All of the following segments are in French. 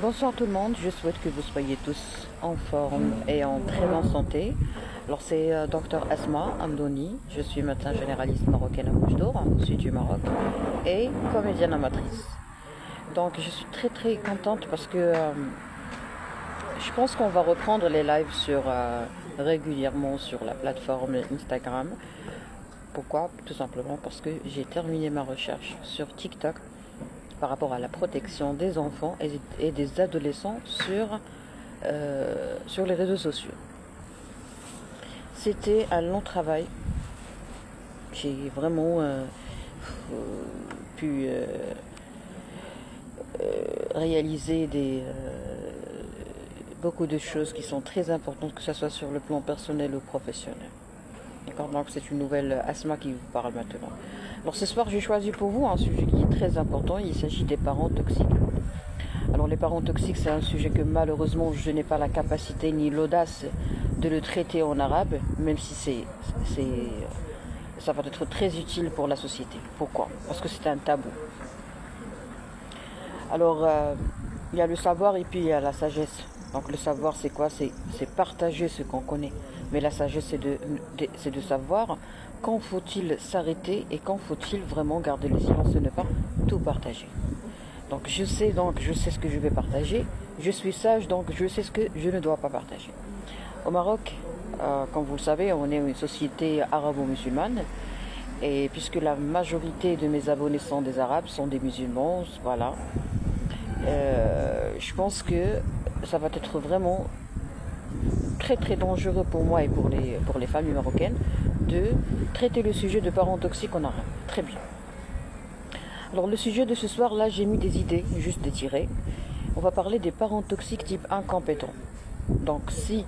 Bonsoir tout le monde, je souhaite que vous soyez tous en forme et en très bonne santé. Alors c'est Dr Asma Amdouni, je suis médecin généraliste marocaine à Bouche d'Or, au sud du Maroc, et comédienne amatrice. Donc je suis très contente parce que je pense qu'on va reprendre les lives régulièrement sur la plateforme Instagram. Pourquoi? Tout simplement parce que j'ai terminé ma recherche sur TikTok par rapport à la protection des enfants et des adolescents sur les réseaux sociaux. C'était un long travail. J'ai vraiment pu réaliser beaucoup de choses qui sont très importantes, que ce soit sur le plan personnel ou professionnel. D'accord, donc c'est une nouvelle Asma qui vous parle maintenant. Alors ce soir, j'ai choisi pour vous un sujet qui est très important. Il s'agit des parents toxiques. Alors les parents toxiques, c'est un sujet que malheureusement je n'ai pas la capacité ni l'audace de le traiter en arabe, même si ça va être très utile pour la société. Pourquoi? Parce que c'est un tabou. Alors il y a le savoir et puis il y a la sagesse. Donc le savoir, c'est quoi? C'est partager ce qu'on connaît. Mais la sagesse, c'est de savoir quand faut-il s'arrêter et quand faut-il vraiment garder le silence et ne pas tout partager. Donc je sais ce que je vais partager. Je suis sage, donc je sais ce que je ne dois pas partager. Au Maroc, comme vous le savez, on est une société arabo-musulmane. Et puisque la majorité de mes abonnés sont des arabes, sont des musulmans, voilà. Je pense que ça va être vraiment très dangereux pour moi et pour les familles marocaines de traiter le sujet de parents toxiques en arabe. Très bien. Alors le sujet de ce soir, là, j'ai mis des idées, juste des tirées. On va parler des parents toxiques type incompétents. Donc si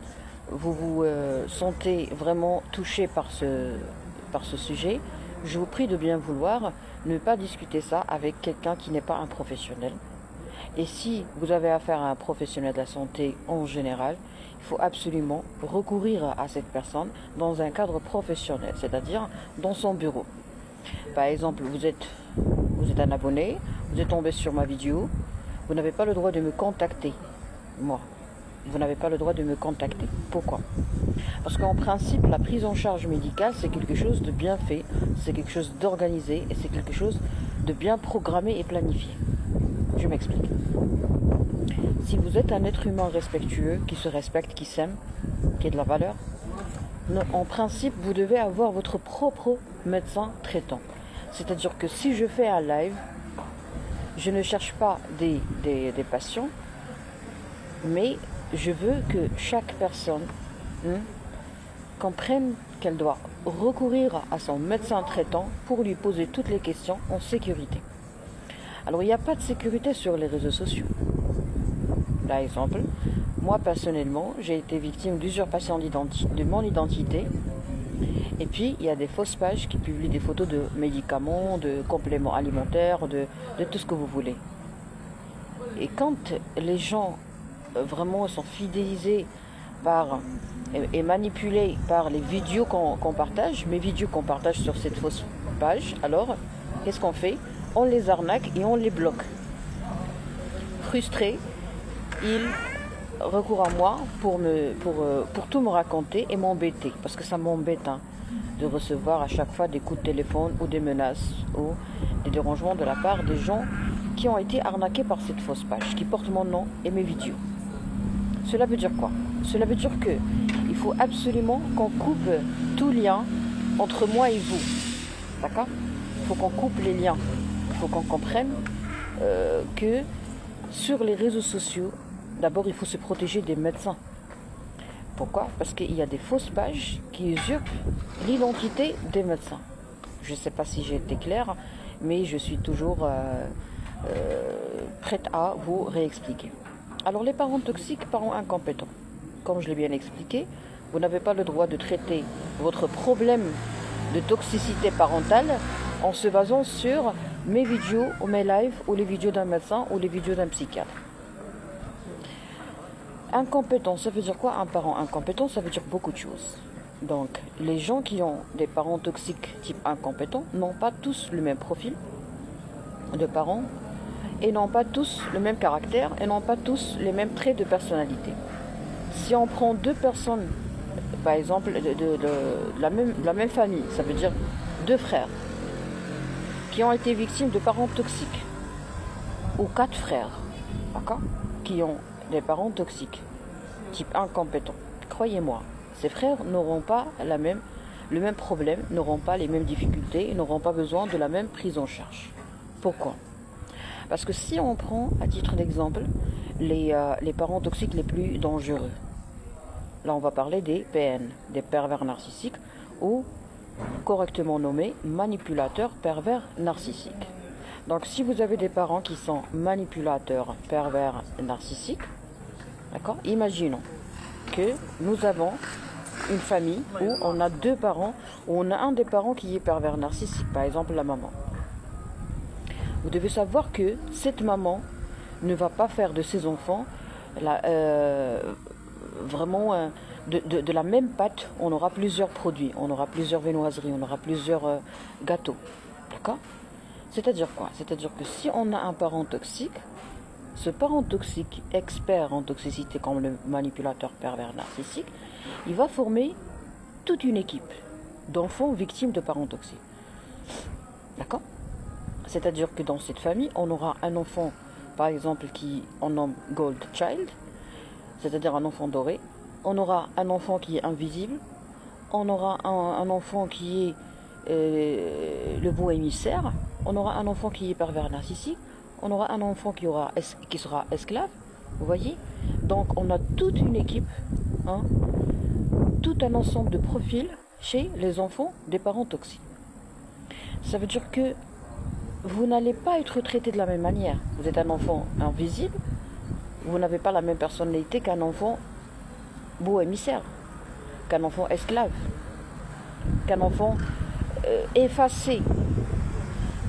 vous vous sentez vraiment touché par ce sujet, je vous prie de bien vouloir ne pas discuter ça avec quelqu'un qui n'est pas un professionnel. Et si vous avez affaire à un professionnel de la santé en général, il faut absolument recourir à cette personne dans un cadre professionnel, c'est-à-dire dans son bureau. Par exemple, vous êtes un abonné, vous êtes tombé sur ma vidéo, vous n'avez pas le droit de me contacter, moi. Vous n'avez pas le droit de me contacter. Pourquoi? Parce qu'en principe, la prise en charge médicale, c'est quelque chose de bien fait, c'est quelque chose d'organisé et c'est quelque chose de bien programmé et planifié. Je m'explique. Si vous êtes un être humain respectueux, qui se respecte, qui s'aime, qui a de la valeur, en principe, vous devez avoir votre propre médecin traitant. C'est-à-dire que si je fais un live, je ne cherche pas des patients, mais je veux que chaque personne comprenne qu'elle doit recourir à son médecin traitant pour lui poser toutes les questions en sécurité. Alors, il n'y a pas de sécurité sur les réseaux sociaux. Par exemple, moi personnellement, j'ai été victime d'usurpation de mon identité. Et puis, il y a des fausses pages qui publient des photos de médicaments, de compléments alimentaires, de tout ce que vous voulez. Et quand les gens vraiment sont fidélisés et manipulés par les vidéos qu'on partage, mes vidéos qu'on partage sur cette fausse page, alors, qu'est-ce qu'on fait? On les arnaque et on les bloque. Frustrés, ils recourent à moi pour tout me raconter et m'embêter. Parce que ça m'embête de recevoir à chaque fois des coups de téléphone ou des menaces ou des dérangements de la part des gens qui ont été arnaqués par cette fausse page, qui porte mon nom et mes vidéos. Cela veut dire quoi? Cela veut dire que il faut absolument qu'on coupe tout lien entre moi et vous. D'accord? Il faut qu'on coupe les liens. Il faut qu'on comprenne que sur les réseaux sociaux, d'abord il faut se protéger des médecins. Pourquoi? Parce qu'il y a des fausses pages qui usurpent l'identité des médecins. Je ne sais pas si j'ai été claire, mais je suis toujours prête à vous réexpliquer. Alors les parents toxiques, parents incompétents. Comme je l'ai bien expliqué, vous n'avez pas le droit de traiter votre problème de toxicité parentale en se basant sur mes vidéos ou mes lives ou les vidéos d'un médecin ou les vidéos d'un psychiatre. Incompétent, ça veut dire quoi? Un parent incompétent, ça veut dire beaucoup de choses. Donc, les gens qui ont des parents toxiques type incompétents n'ont pas tous le même profil de parents et n'ont pas tous le même caractère et n'ont pas tous les mêmes traits de personnalité. Si on prend deux personnes, par exemple, de la même famille, ça veut dire deux frères, qui ont été victimes de parents toxiques, ou quatre frères, d'accord, qui ont des parents toxiques, type incompétent. Croyez-moi, ces frères n'auront pas le même problème, n'auront pas les mêmes difficultés, n'auront pas besoin de la même prise en charge. Pourquoi? Parce que si on prend, à titre d'exemple, les parents toxiques les plus dangereux, là on va parler des PN, des pervers narcissiques, ou correctement nommés manipulateurs pervers narcissiques. Donc si vous avez des parents qui sont manipulateurs pervers narcissiques, d'accord, imaginons que nous avons une famille où on a deux parents, où on a un des parents qui est pervers narcissique, par exemple la maman. Vous devez savoir que cette maman ne va pas faire de ses enfants vraiment de la même pâte. On aura plusieurs produits, on aura plusieurs viennoiseries, on aura plusieurs gâteaux. D'accord? C'est-à-dire quoi? C'est-à-dire que si on a un parent toxique, ce parent toxique, expert en toxicité comme le manipulateur pervers narcissique, il va former toute une équipe d'enfants victimes de parents toxiques. D'accord? C'est-à-dire que dans cette famille, on aura un enfant, par exemple, qui on nomme Gold Child, c'est-à-dire un enfant doré. On aura un enfant qui est invisible. On aura un enfant qui est le bon émissaire. On aura un enfant qui est pervers narcissique. On aura un enfant qui sera esclave. Vous voyez? Donc on a toute une équipe, hein, tout un ensemble de profils chez les enfants des parents toxiques. Ça veut dire que vous n'allez pas être traité de la même manière. Vous êtes un enfant invisible, vous n'avez pas la même personnalité qu'un enfant beau émissaire, qu'un enfant esclave, qu'un enfant effacé.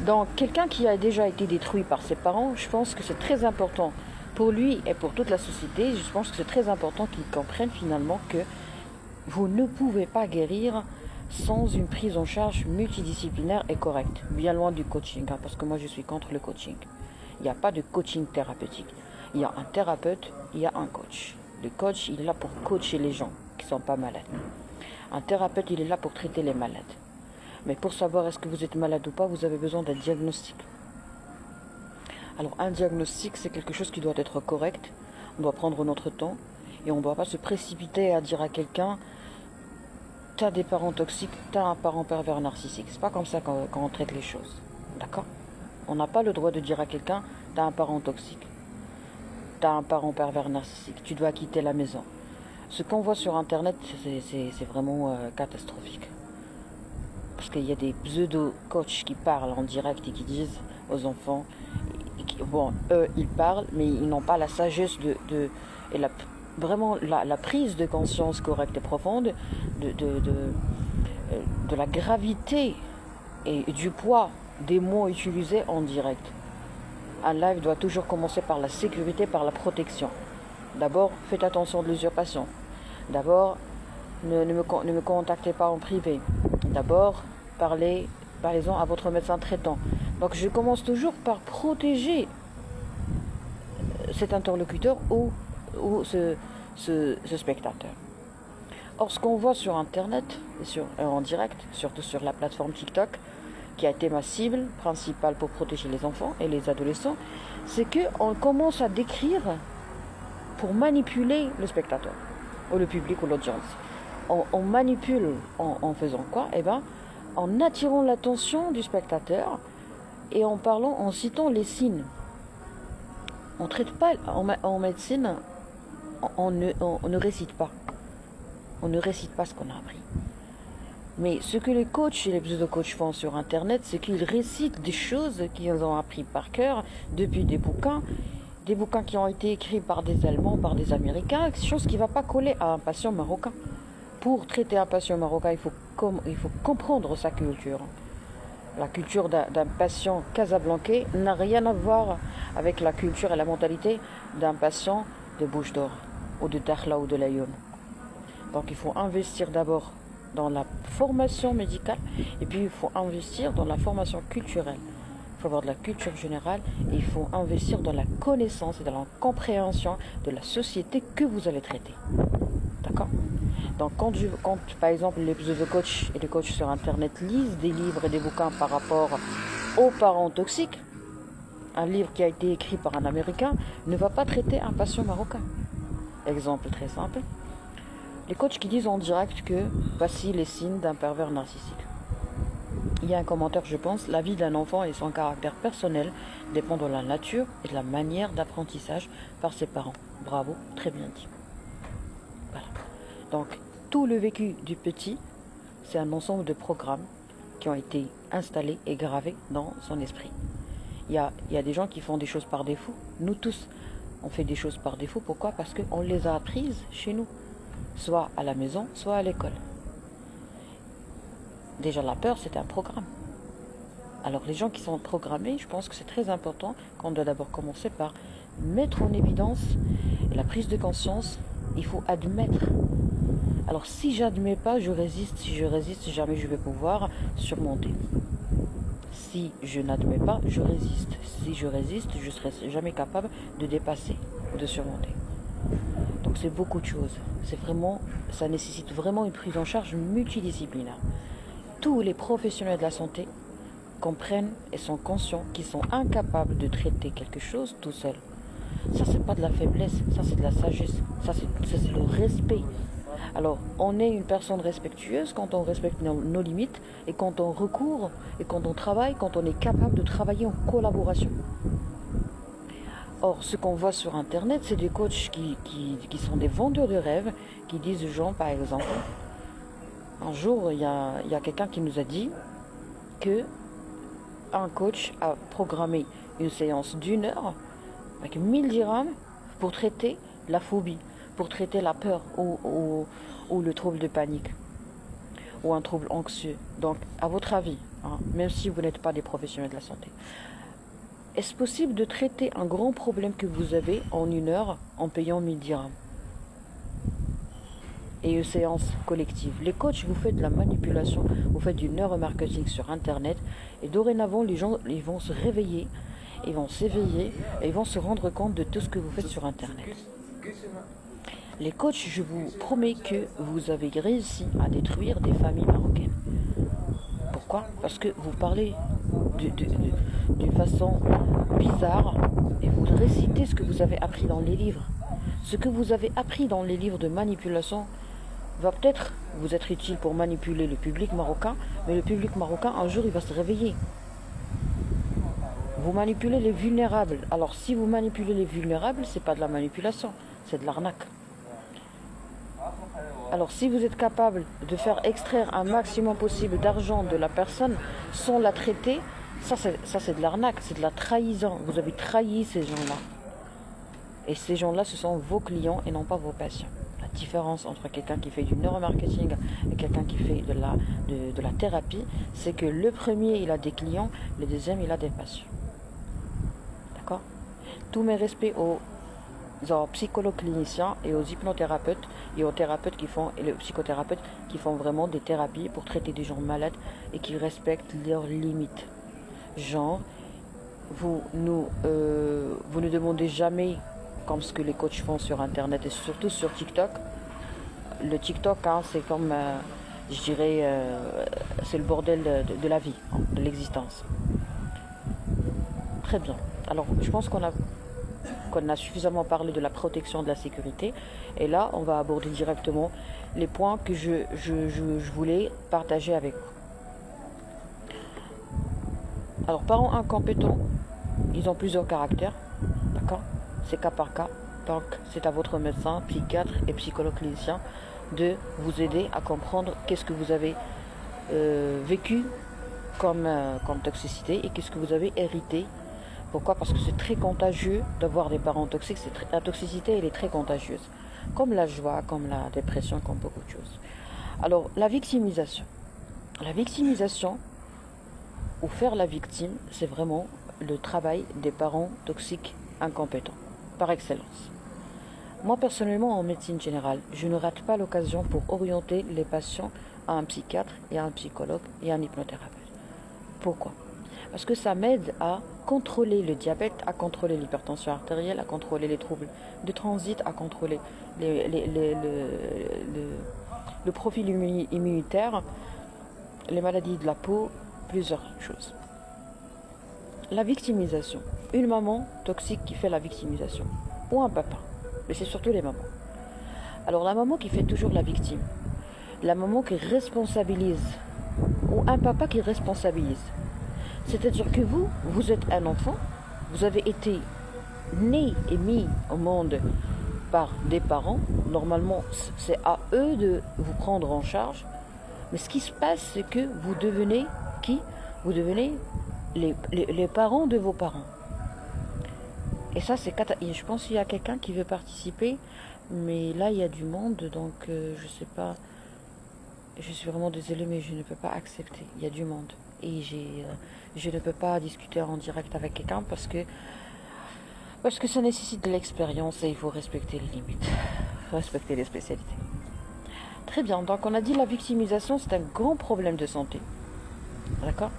Donc quelqu'un qui a déjà été détruit par ses parents, je pense que c'est très important pour lui et pour toute la société, je pense que c'est très important qu'il comprenne finalement que vous ne pouvez pas guérir sans une prise en charge multidisciplinaire et correcte, bien loin du coaching, hein, parce que moi je suis contre le coaching. Il n'y a pas de coaching thérapeutique. Il y a un thérapeute, il y a un coach. Le coach, il est là pour coacher les gens qui ne sont pas malades. Un thérapeute, il est là pour traiter les malades. Mais pour savoir est-ce que vous êtes malade ou pas, vous avez besoin d'un diagnostic. Alors un diagnostic, c'est quelque chose qui doit être correct. On doit prendre notre temps et on ne doit pas se précipiter à dire à quelqu'un « t'as des parents toxiques, t'as un parent pervers narcissique ». C'est pas comme ça qu'on traite les choses. D'accord? On n'a pas le droit de dire à quelqu'un « t'as un parent toxique, t'as un parent pervers narcissique, tu dois quitter la maison ». Ce qu'on voit sur Internet, c'est vraiment catastrophique. Parce qu'il y a des pseudo-coachs qui parlent en direct et qui disent aux enfants, bon, eux, ils parlent, mais ils n'ont pas la sagesse et vraiment la prise de conscience correcte et profonde de la gravité et du poids des mots utilisés en direct. Un live doit toujours commencer par la sécurité, par la protection. D'abord, faites attention de l'usurpation. D'abord, ne me contactez pas en privé. D'abord, parlez-en à votre médecin traitant. Donc, je commence toujours par protéger cet interlocuteur ou ce spectateur. Or, ce qu'on voit sur Internet, en direct, surtout sur la plateforme TikTok, qui a été ma cible principale pour protéger les enfants et les adolescents, c'est qu'on commence à décrire pour manipuler le spectateur, ou le public, ou l'audience. On manipule en faisant quoi? Eh bien, en attirant l'attention du spectateur et en citant les signes. On traite pas, en médecine, on ne récite pas. On ne récite pas ce qu'on a appris. Mais ce que les coachs et les pseudo-coachs font sur Internet, c'est qu'ils récitent des choses qu'ils ont appris par cœur depuis des bouquins qui ont été écrits par des Allemands, par des Américains, chose qui ne va pas coller à un patient marocain. Pour traiter un patient marocain, il faut comprendre sa culture. La culture d'un patient casablancais n'a rien à voir avec la culture et la mentalité d'un patient de Bouches d'Or, ou de Dakhla ou de Laayoune. Donc il faut investir d'abord dans la formation médicale et puis il faut investir dans la formation culturelle il faut avoir de la culture générale et il faut investir dans la connaissance et dans la compréhension de la société que vous allez traiter. D'accord? Donc quand par exemple les coachs et les coachs sur internet lisent des livres et des bouquins par rapport aux parents toxiques, un livre qui a été écrit par un Américain ne va pas traiter un patient marocain. Exemple très simple. Les coachs qui disent en direct que voici les signes d'un pervers narcissique. Il y a un commentaire, je pense, la vie d'un enfant et son caractère personnel dépend de la nature et de la manière d'apprentissage par ses parents. Bravo, très bien dit. Voilà. Donc, tout le vécu du petit, c'est un ensemble de programmes qui ont été installés et gravés dans son esprit. Il y a des gens qui font des choses par défaut. Nous tous, on fait des choses par défaut. Pourquoi? Parce qu'on les a apprises chez nous, soit à la maison, soit à l'école. Déjà, la peur, c'est un programme. Alors, les gens qui sont programmés, je pense que c'est très important qu'on doit d'abord commencer par mettre en évidence la prise de conscience. Il faut admettre. Alors, si j'admets pas, je résiste. Si je résiste, jamais je vais pouvoir surmonter. Si je n'admets pas, je résiste. Si je résiste, je ne serai jamais capable de dépasser, de surmonter. Donc, c'est beaucoup de choses. Ça nécessite vraiment une prise en charge multidisciplinaire. Tous les professionnels de la santé comprennent et sont conscients qu'ils sont incapables de traiter quelque chose tout seul. Ça, c'est pas de la faiblesse, ça, c'est de la sagesse, ça, c'est le respect. Alors, on est une personne respectueuse quand on respecte nos limites et quand on recourt et quand on travaille, quand on est capable de travailler en collaboration. Or, ce qu'on voit sur Internet, c'est des coachs qui sont des vendeurs de rêves, qui disent aux gens, par exemple, un jour, il y a quelqu'un qui nous a dit que un coach a programmé une séance d'1 heure avec 1000 dirhams pour traiter la phobie, pour traiter la peur ou le trouble de panique ou un trouble anxieux. Donc, à votre avis, même si vous n'êtes pas des professionnels de la santé, est-ce possible de traiter un grand problème que vous avez en 1 heure en payant 1000 dirhams? Et une séance collective. Les coachs, vous faites de la manipulation, vous faites du neuromarketing sur Internet, et dorénavant, les gens ils vont se réveiller, ils vont s'éveiller, et ils vont se rendre compte de tout ce que vous faites sur Internet. Les coachs, je vous promets que vous avez réussi à détruire des familles marocaines. Pourquoi? Parce que vous parlez d'une façon bizarre, et vous récitez ce que vous avez appris dans les livres. Ce que vous avez appris dans les livres de manipulation va peut-être vous être utile pour manipuler le public marocain, mais le public marocain, un jour, il va se réveiller. Vous manipulez les vulnérables. Alors, si vous manipulez les vulnérables, c'est pas de la manipulation, c'est de l'arnaque. Alors, si vous êtes capable de faire extraire un maximum possible d'argent de la personne sans la traiter, ça c'est de l'arnaque, c'est de la trahison. Vous avez trahi ces gens-là. Et ces gens-là, ce sont vos clients et non pas vos patients. La différence entre quelqu'un qui fait du neuromarketing et quelqu'un qui fait de la thérapie, c'est que le premier, il a des clients, le deuxième, il a des patients. D'accord? Tous mes respects aux psychologues cliniciens et aux hypnothérapeutes et aux thérapeutes et les psychothérapeutes qui font vraiment des thérapies pour traiter des gens malades et qui respectent leurs limites. Genre, vous ne demandez jamais comme ce que les coachs font sur Internet et surtout sur TikTok. Le TikTok, c'est comme, je dirais, c'est le bordel de la vie, de l'existence. Très bien. Alors, je pense qu'on a suffisamment parlé de la protection de la sécurité. Et là, on va aborder directement les points que je voulais partager avec vous. Alors, parents incompétents, ils ont plusieurs caractères. D'accord? C'est cas par cas. Donc, c'est à votre médecin, psychiatre et psychologue clinicien de vous aider à comprendre qu'est-ce que vous avez vécu comme toxicité et qu'est-ce que vous avez hérité. Pourquoi? Parce que c'est très contagieux d'avoir des parents toxiques. La toxicité, elle est très contagieuse. Comme la joie, comme la dépression, comme beaucoup de choses. Alors, la victimisation. La victimisation, ou faire la victime, c'est vraiment le travail des parents toxiques incompétents, par excellence. Moi, personnellement, en médecine générale, je ne rate pas l'occasion pour orienter les patients à un psychiatre et à un psychologue et à un hypnothérapeute. Pourquoi? Parce que ça m'aide à contrôler le diabète, à contrôler l'hypertension artérielle, à contrôler les troubles de transit, à contrôler le profil immunitaire, les maladies de la peau, plusieurs choses. La victimisation. Une maman toxique qui fait la victimisation. Ou un papa. Mais c'est surtout les mamans. Alors la maman qui fait toujours la victime. La maman qui responsabilise. Ou un papa qui responsabilise. C'est-à-dire que vous êtes un enfant. Vous avez été né et mis au monde par des parents. Normalement, c'est à eux de vous prendre en charge. Mais ce qui se passe, c'est que vous devenez qui? Vous devenez les parents de vos parents. Et ça, c'est je pense qu'il y a quelqu'un qui veut participer, mais là, il y a du monde, donc je sais pas. Je suis vraiment désolée, mais je ne peux pas accepter. Il y a du monde. Et je ne peux pas discuter en direct avec quelqu'un parce que ça nécessite de l'expérience et il faut respecter les limites. Il faut respecter les spécialités. Très bien, donc on a dit la victimisation, c'est un grand problème de santé. D'accord?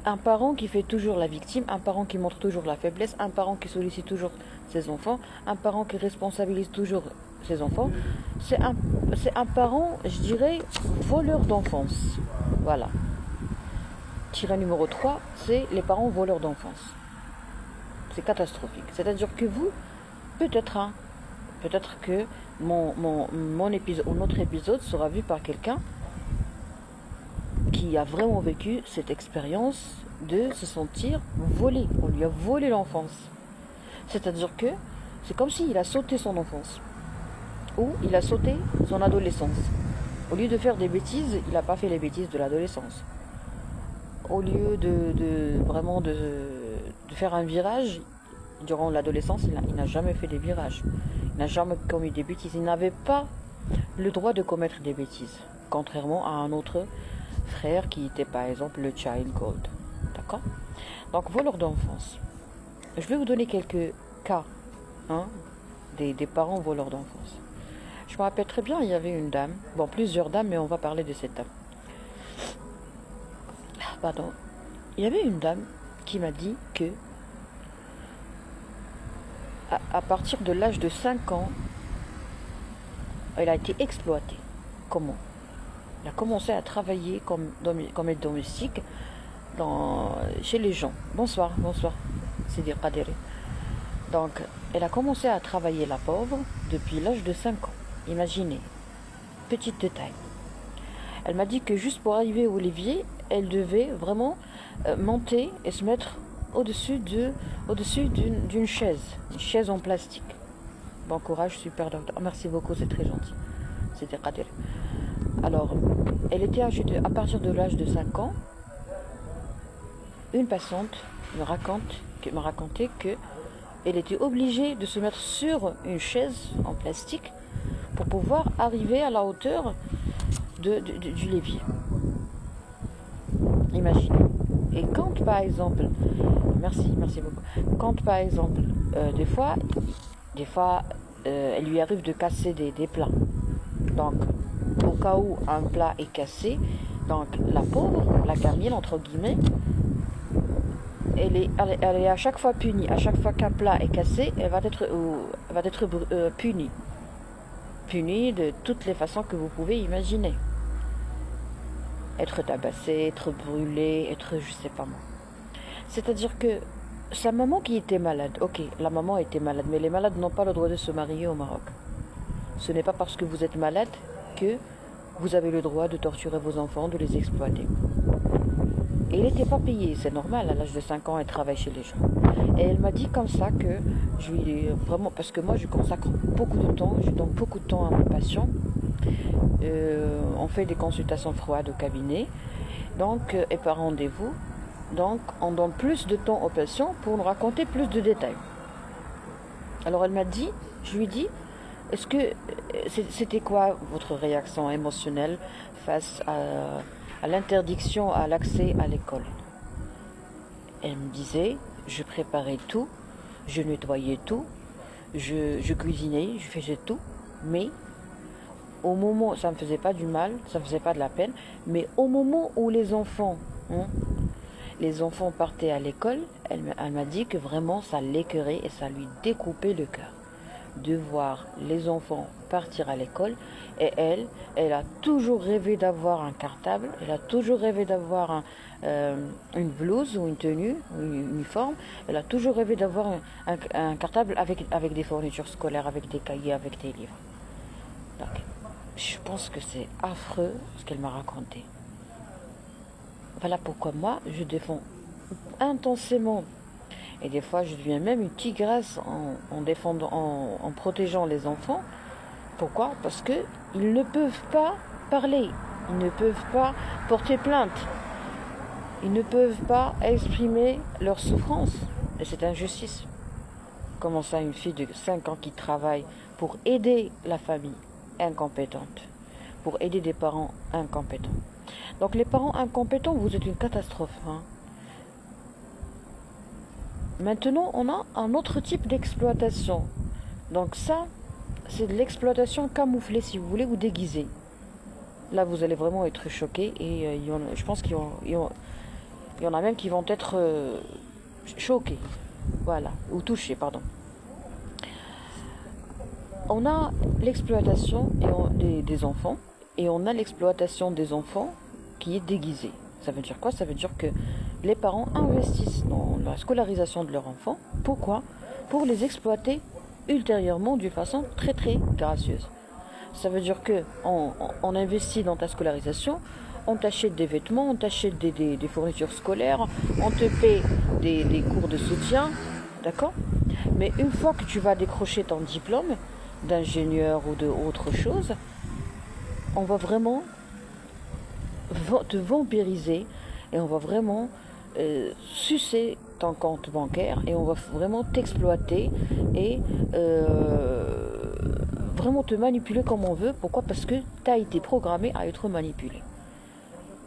Un parent qui fait toujours la victime, un parent qui montre toujours la faiblesse, un parent qui sollicite toujours ses enfants, un parent qui responsabilise toujours ses enfants, c'est un parent, je dirais, voleur d'enfance. Voilà. Tiré numéro 3, c'est les parents voleurs d'enfance. C'est catastrophique. C'est-à-dire que vous, peut-être que mon épisode ou notre épisode sera vu par quelqu'un qui a vraiment vécu cette expérience de se sentir volé. On lui a volé l'enfance. C'est-à-dire que c'est comme s'il a sauté son enfance. Ou il a sauté son adolescence. Au lieu de faire des bêtises, il n'a pas fait les bêtises de l'adolescence. Au lieu de vraiment de faire un virage, durant l'adolescence, il n'a jamais fait des virages. Il n'a jamais commis des bêtises. Il n'avait pas le droit de commettre des bêtises. Contrairement à un autre frère qui était par exemple le child gold. D'accord? Donc voleur d'enfance. Je vais vous donner quelques cas des parents voleurs d'enfance. Je me rappelle très bien, il y avait une dame, bon plusieurs dames, mais on va parler de cette dame. Pardon. Il y avait une dame qui m'a dit que à partir de l'âge de 5 ans, elle a été exploitée. Comment? Elle a commencé à travailler comme aide domestique chez les gens. Bonsoir, c'est dire Kadere. Donc, elle a commencé à travailler la pauvre depuis l'âge de 5 ans. Imaginez, petite détail. Elle m'a dit que juste pour arriver au levier, elle devait vraiment monter et se mettre au-dessus d'une chaise, une chaise en plastique. Bon courage, super docteur. Merci beaucoup, c'est très gentil. C'était Kadere. Alors, elle était âgée à partir de l'âge de 5 ans. Une patiente me racontait que elle était obligée de se mettre sur une chaise en plastique pour pouvoir arriver à la hauteur du levier. Imaginez. Et quand par exemple, merci beaucoup. Quand par exemple, des fois, elle lui arrive de casser des plats. Donc, au cas où un plat est cassé, donc la pauvre, la gamine entre guillemets, elle est à chaque fois punie. À chaque fois qu'un plat est cassé, elle va être punie. Punie de toutes les façons que vous pouvez imaginer. Être tabassée, être brûlée, être je sais pas moi. C'est-à-dire que sa maman qui était malade, ok, la maman était malade, mais les malades n'ont pas le droit de se marier au Maroc. Ce n'est pas parce que vous êtes malade que vous avez le droit de torturer vos enfants, de les exploiter. Et il n'était pas payé, c'est normal, à l'âge de 5 ans, elle travaille chez les gens. Et elle m'a dit comme ça que je lui vraiment, parce que moi je consacre beaucoup de temps, je donne beaucoup de temps à mes patients. On fait des consultations froides au cabinet, donc, et par rendez-vous. Donc, on donne plus de temps aux patients pour nous raconter plus de détails. Alors, elle m'a dit, je lui dis, est-ce que c'était quoi votre réaction émotionnelle face à l'interdiction à l'accès à l'école? Elle me disait, je préparais tout, je nettoyais tout, je cuisinais, je faisais tout, mais au moment, ça ne me faisait pas du mal, ça ne me faisait pas de la peine, mais au moment où les enfants partaient à l'école, elle m'a dit que vraiment ça l'écœurait et ça lui découpait le cœur de voir les enfants partir à l'école. Et elle a toujours rêvé d'avoir un cartable, elle a toujours rêvé d'avoir une blouse ou une tenue, ou une uniforme. Elle a toujours rêvé d'avoir un cartable avec des fournitures scolaires, avec des cahiers, avec des livres. Donc, je pense que c'est affreux ce qu'elle m'a raconté. Voilà pourquoi moi, je défends intensément. Et des fois, je deviens même une tigresse en protégeant les enfants. Pourquoi? Parce qu'ils ne peuvent pas parler. Ils ne peuvent pas porter plainte. Ils ne peuvent pas exprimer leur souffrance. Et c'est injustice. Comment ça, une fille de 5 ans qui travaille pour aider la famille incompétente, pour aider des parents incompétents. Donc les parents incompétents, vous êtes une catastrophe. Maintenant, on a un autre type d'exploitation. Donc ça, c'est de l'exploitation camouflée, si vous voulez, ou déguisée. Là, vous allez vraiment être choqués. Et je pense qu'il y en a même qui vont être choqués. Voilà, ou touchés, pardon. On a l'exploitation des enfants. Et on a l'exploitation des enfants qui est déguisée. Ça veut dire quoi? Ça veut dire que les parents investissent dans la scolarisation de leurs enfants. Pourquoi? Pour les exploiter ultérieurement d'une façon très très gracieuse. Ça veut dire que on investit dans ta scolarisation, on t'achète des vêtements, on t'achète des fournitures scolaires, on te paie des cours de soutien, d'accord? Mais une fois que tu vas décrocher ton diplôme d'ingénieur ou d'autre chose, on va vraiment te vampiriser et on va vraiment sucer ton compte bancaire et on va vraiment t'exploiter et vraiment te manipuler comme on veut. Pourquoi? Parce que tu as été programmé à être manipulé.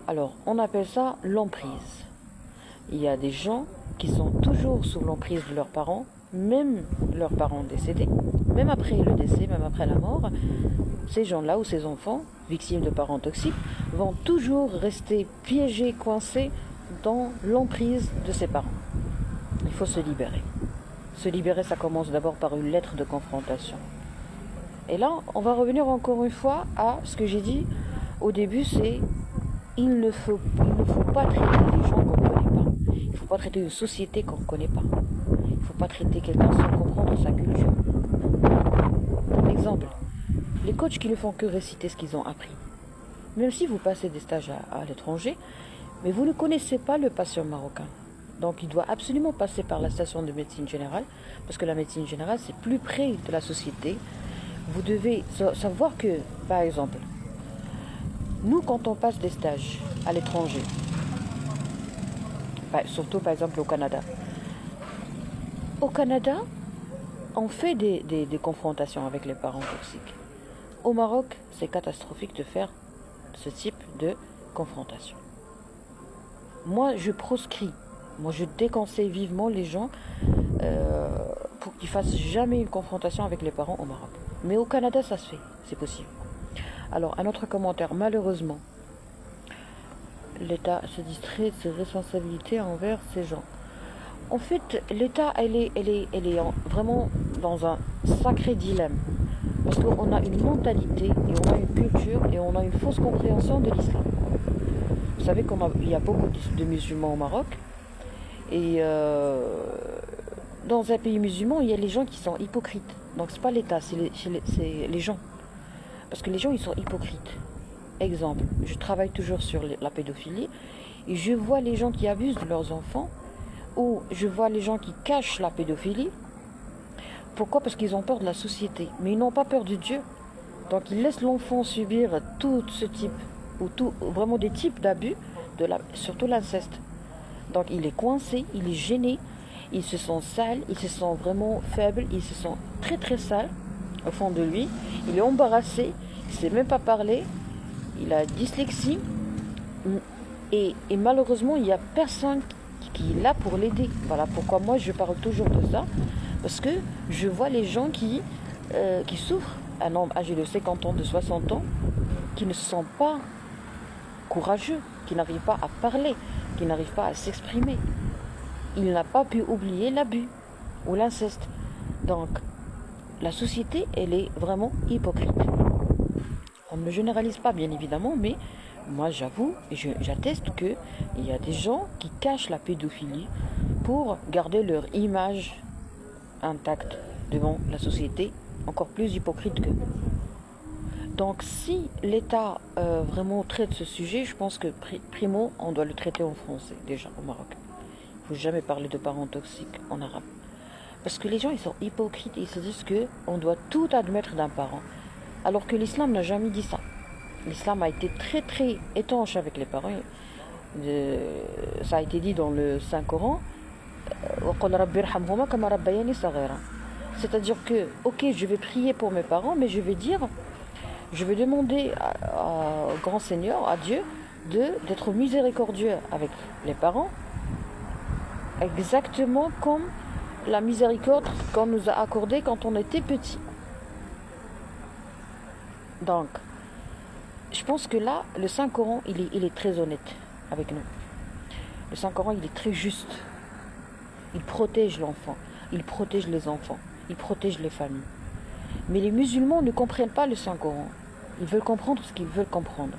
Alors, on appelle ça l'emprise. Il y a des gens qui sont toujours sous l'emprise de leurs parents, même leurs parents décédés, même après le décès, même après la mort. Ces gens-là ou ces enfants, victimes de parents toxiques, vont toujours rester piégés, coincés dans l'emprise de ses parents. Il faut se libérer. Se libérer, ça commence d'abord par une lettre de confrontation. Et là, on va revenir encore une fois à ce que j'ai dit au début, c'est il ne faut pas traiter les gens qu'on ne connaît pas. Il ne faut pas traiter une société qu'on ne connaît pas. Il ne faut pas traiter quelqu'un sans comprendre sa culture. Exemple, les coachs qui ne font que réciter ce qu'ils ont appris. Même si vous passez des stages à l'étranger, mais vous ne connaissez pas le patient marocain. Donc il doit absolument passer par la station de médecine générale, parce que la médecine générale, c'est plus près de la société. Vous devez savoir que, par exemple, nous, quand on passe des stages à l'étranger, surtout par exemple au Canada, on fait des confrontations avec les parents toxiques. Au Maroc, c'est catastrophique de faire ce type de confrontation. Moi, je proscris. Moi, je déconseille vivement les gens pour qu'ils fassent jamais une confrontation avec les parents au Maroc. Mais au Canada, ça se fait. C'est possible. Alors, un autre commentaire. Malheureusement, l'État se distrait de ses responsabilités envers ces gens. En fait, l'État, elle est vraiment dans un sacré dilemme. Parce qu'on a une mentalité, et on a une culture, et on a une fausse compréhension de l'islam. Vous savez qu'il y a beaucoup de musulmans au Maroc. Et dans un pays musulman, il y a les gens qui sont hypocrites. Donc c'est pas l'État, c'est les gens. Parce que les gens, ils sont hypocrites. Exemple, je travaille toujours sur la pédophilie, et je vois les gens qui abusent de leurs enfants, ou je vois les gens qui cachent la pédophilie. Pourquoi? Parce qu'ils ont peur de la société, mais ils n'ont pas peur de Dieu. Donc ils laissent l'enfant subir tout ce type, vraiment des types d'abus, surtout l'inceste. Donc il est coincé, il est gêné, il se sent sale, il se sent vraiment faible, il se sent très très sale au fond de lui. Il est embarrassé, il ne sait même pas parler, il a dyslexie et malheureusement il n'y a personne qui est là pour l'aider. Voilà pourquoi moi je parle toujours de ça, parce que je vois les gens qui souffrent un homme âgé de 50 ans, de 60 ans, qui ne se sent pas courageux, qui n'arrive pas à parler, qui n'arrive pas à s'exprimer. Il n'a pas pu oublier l'abus ou l'inceste. Donc, la société, elle est vraiment hypocrite. On ne généralise pas, bien évidemment, mais moi, j'avoue, j'atteste qu'il y a des gens qui cachent la pédophilie pour garder leur image intacte devant la société, encore plus hypocrite qu'eux. Donc, si l'État vraiment traite ce sujet, je pense que primo, on doit le traiter en français, déjà, au Maroc. Il ne faut jamais parler de parents toxiques en arabe. Parce que les gens, ils sont hypocrites, ils se disent qu'on doit tout admettre d'un parent. Alors que l'islam n'a jamais dit ça. L'islam a été très très étanche avec les parents. Ça a été dit dans le Saint-Coran. C'est-à-dire que, ok, je vais prier pour mes parents, mais je vais demander au grand Seigneur, à Dieu, d'être miséricordieux avec les parents, exactement comme la miséricorde qu'on nous a accordée quand on était petit. Donc, je pense que là, le Saint-Coran, il est très honnête avec nous. Le Saint-Coran, il est très juste. Il protège l'enfant, il protège les enfants, il protège les familles. Mais les musulmans ne comprennent pas le Saint-Coran. Ils veulent comprendre ce qu'ils veulent comprendre.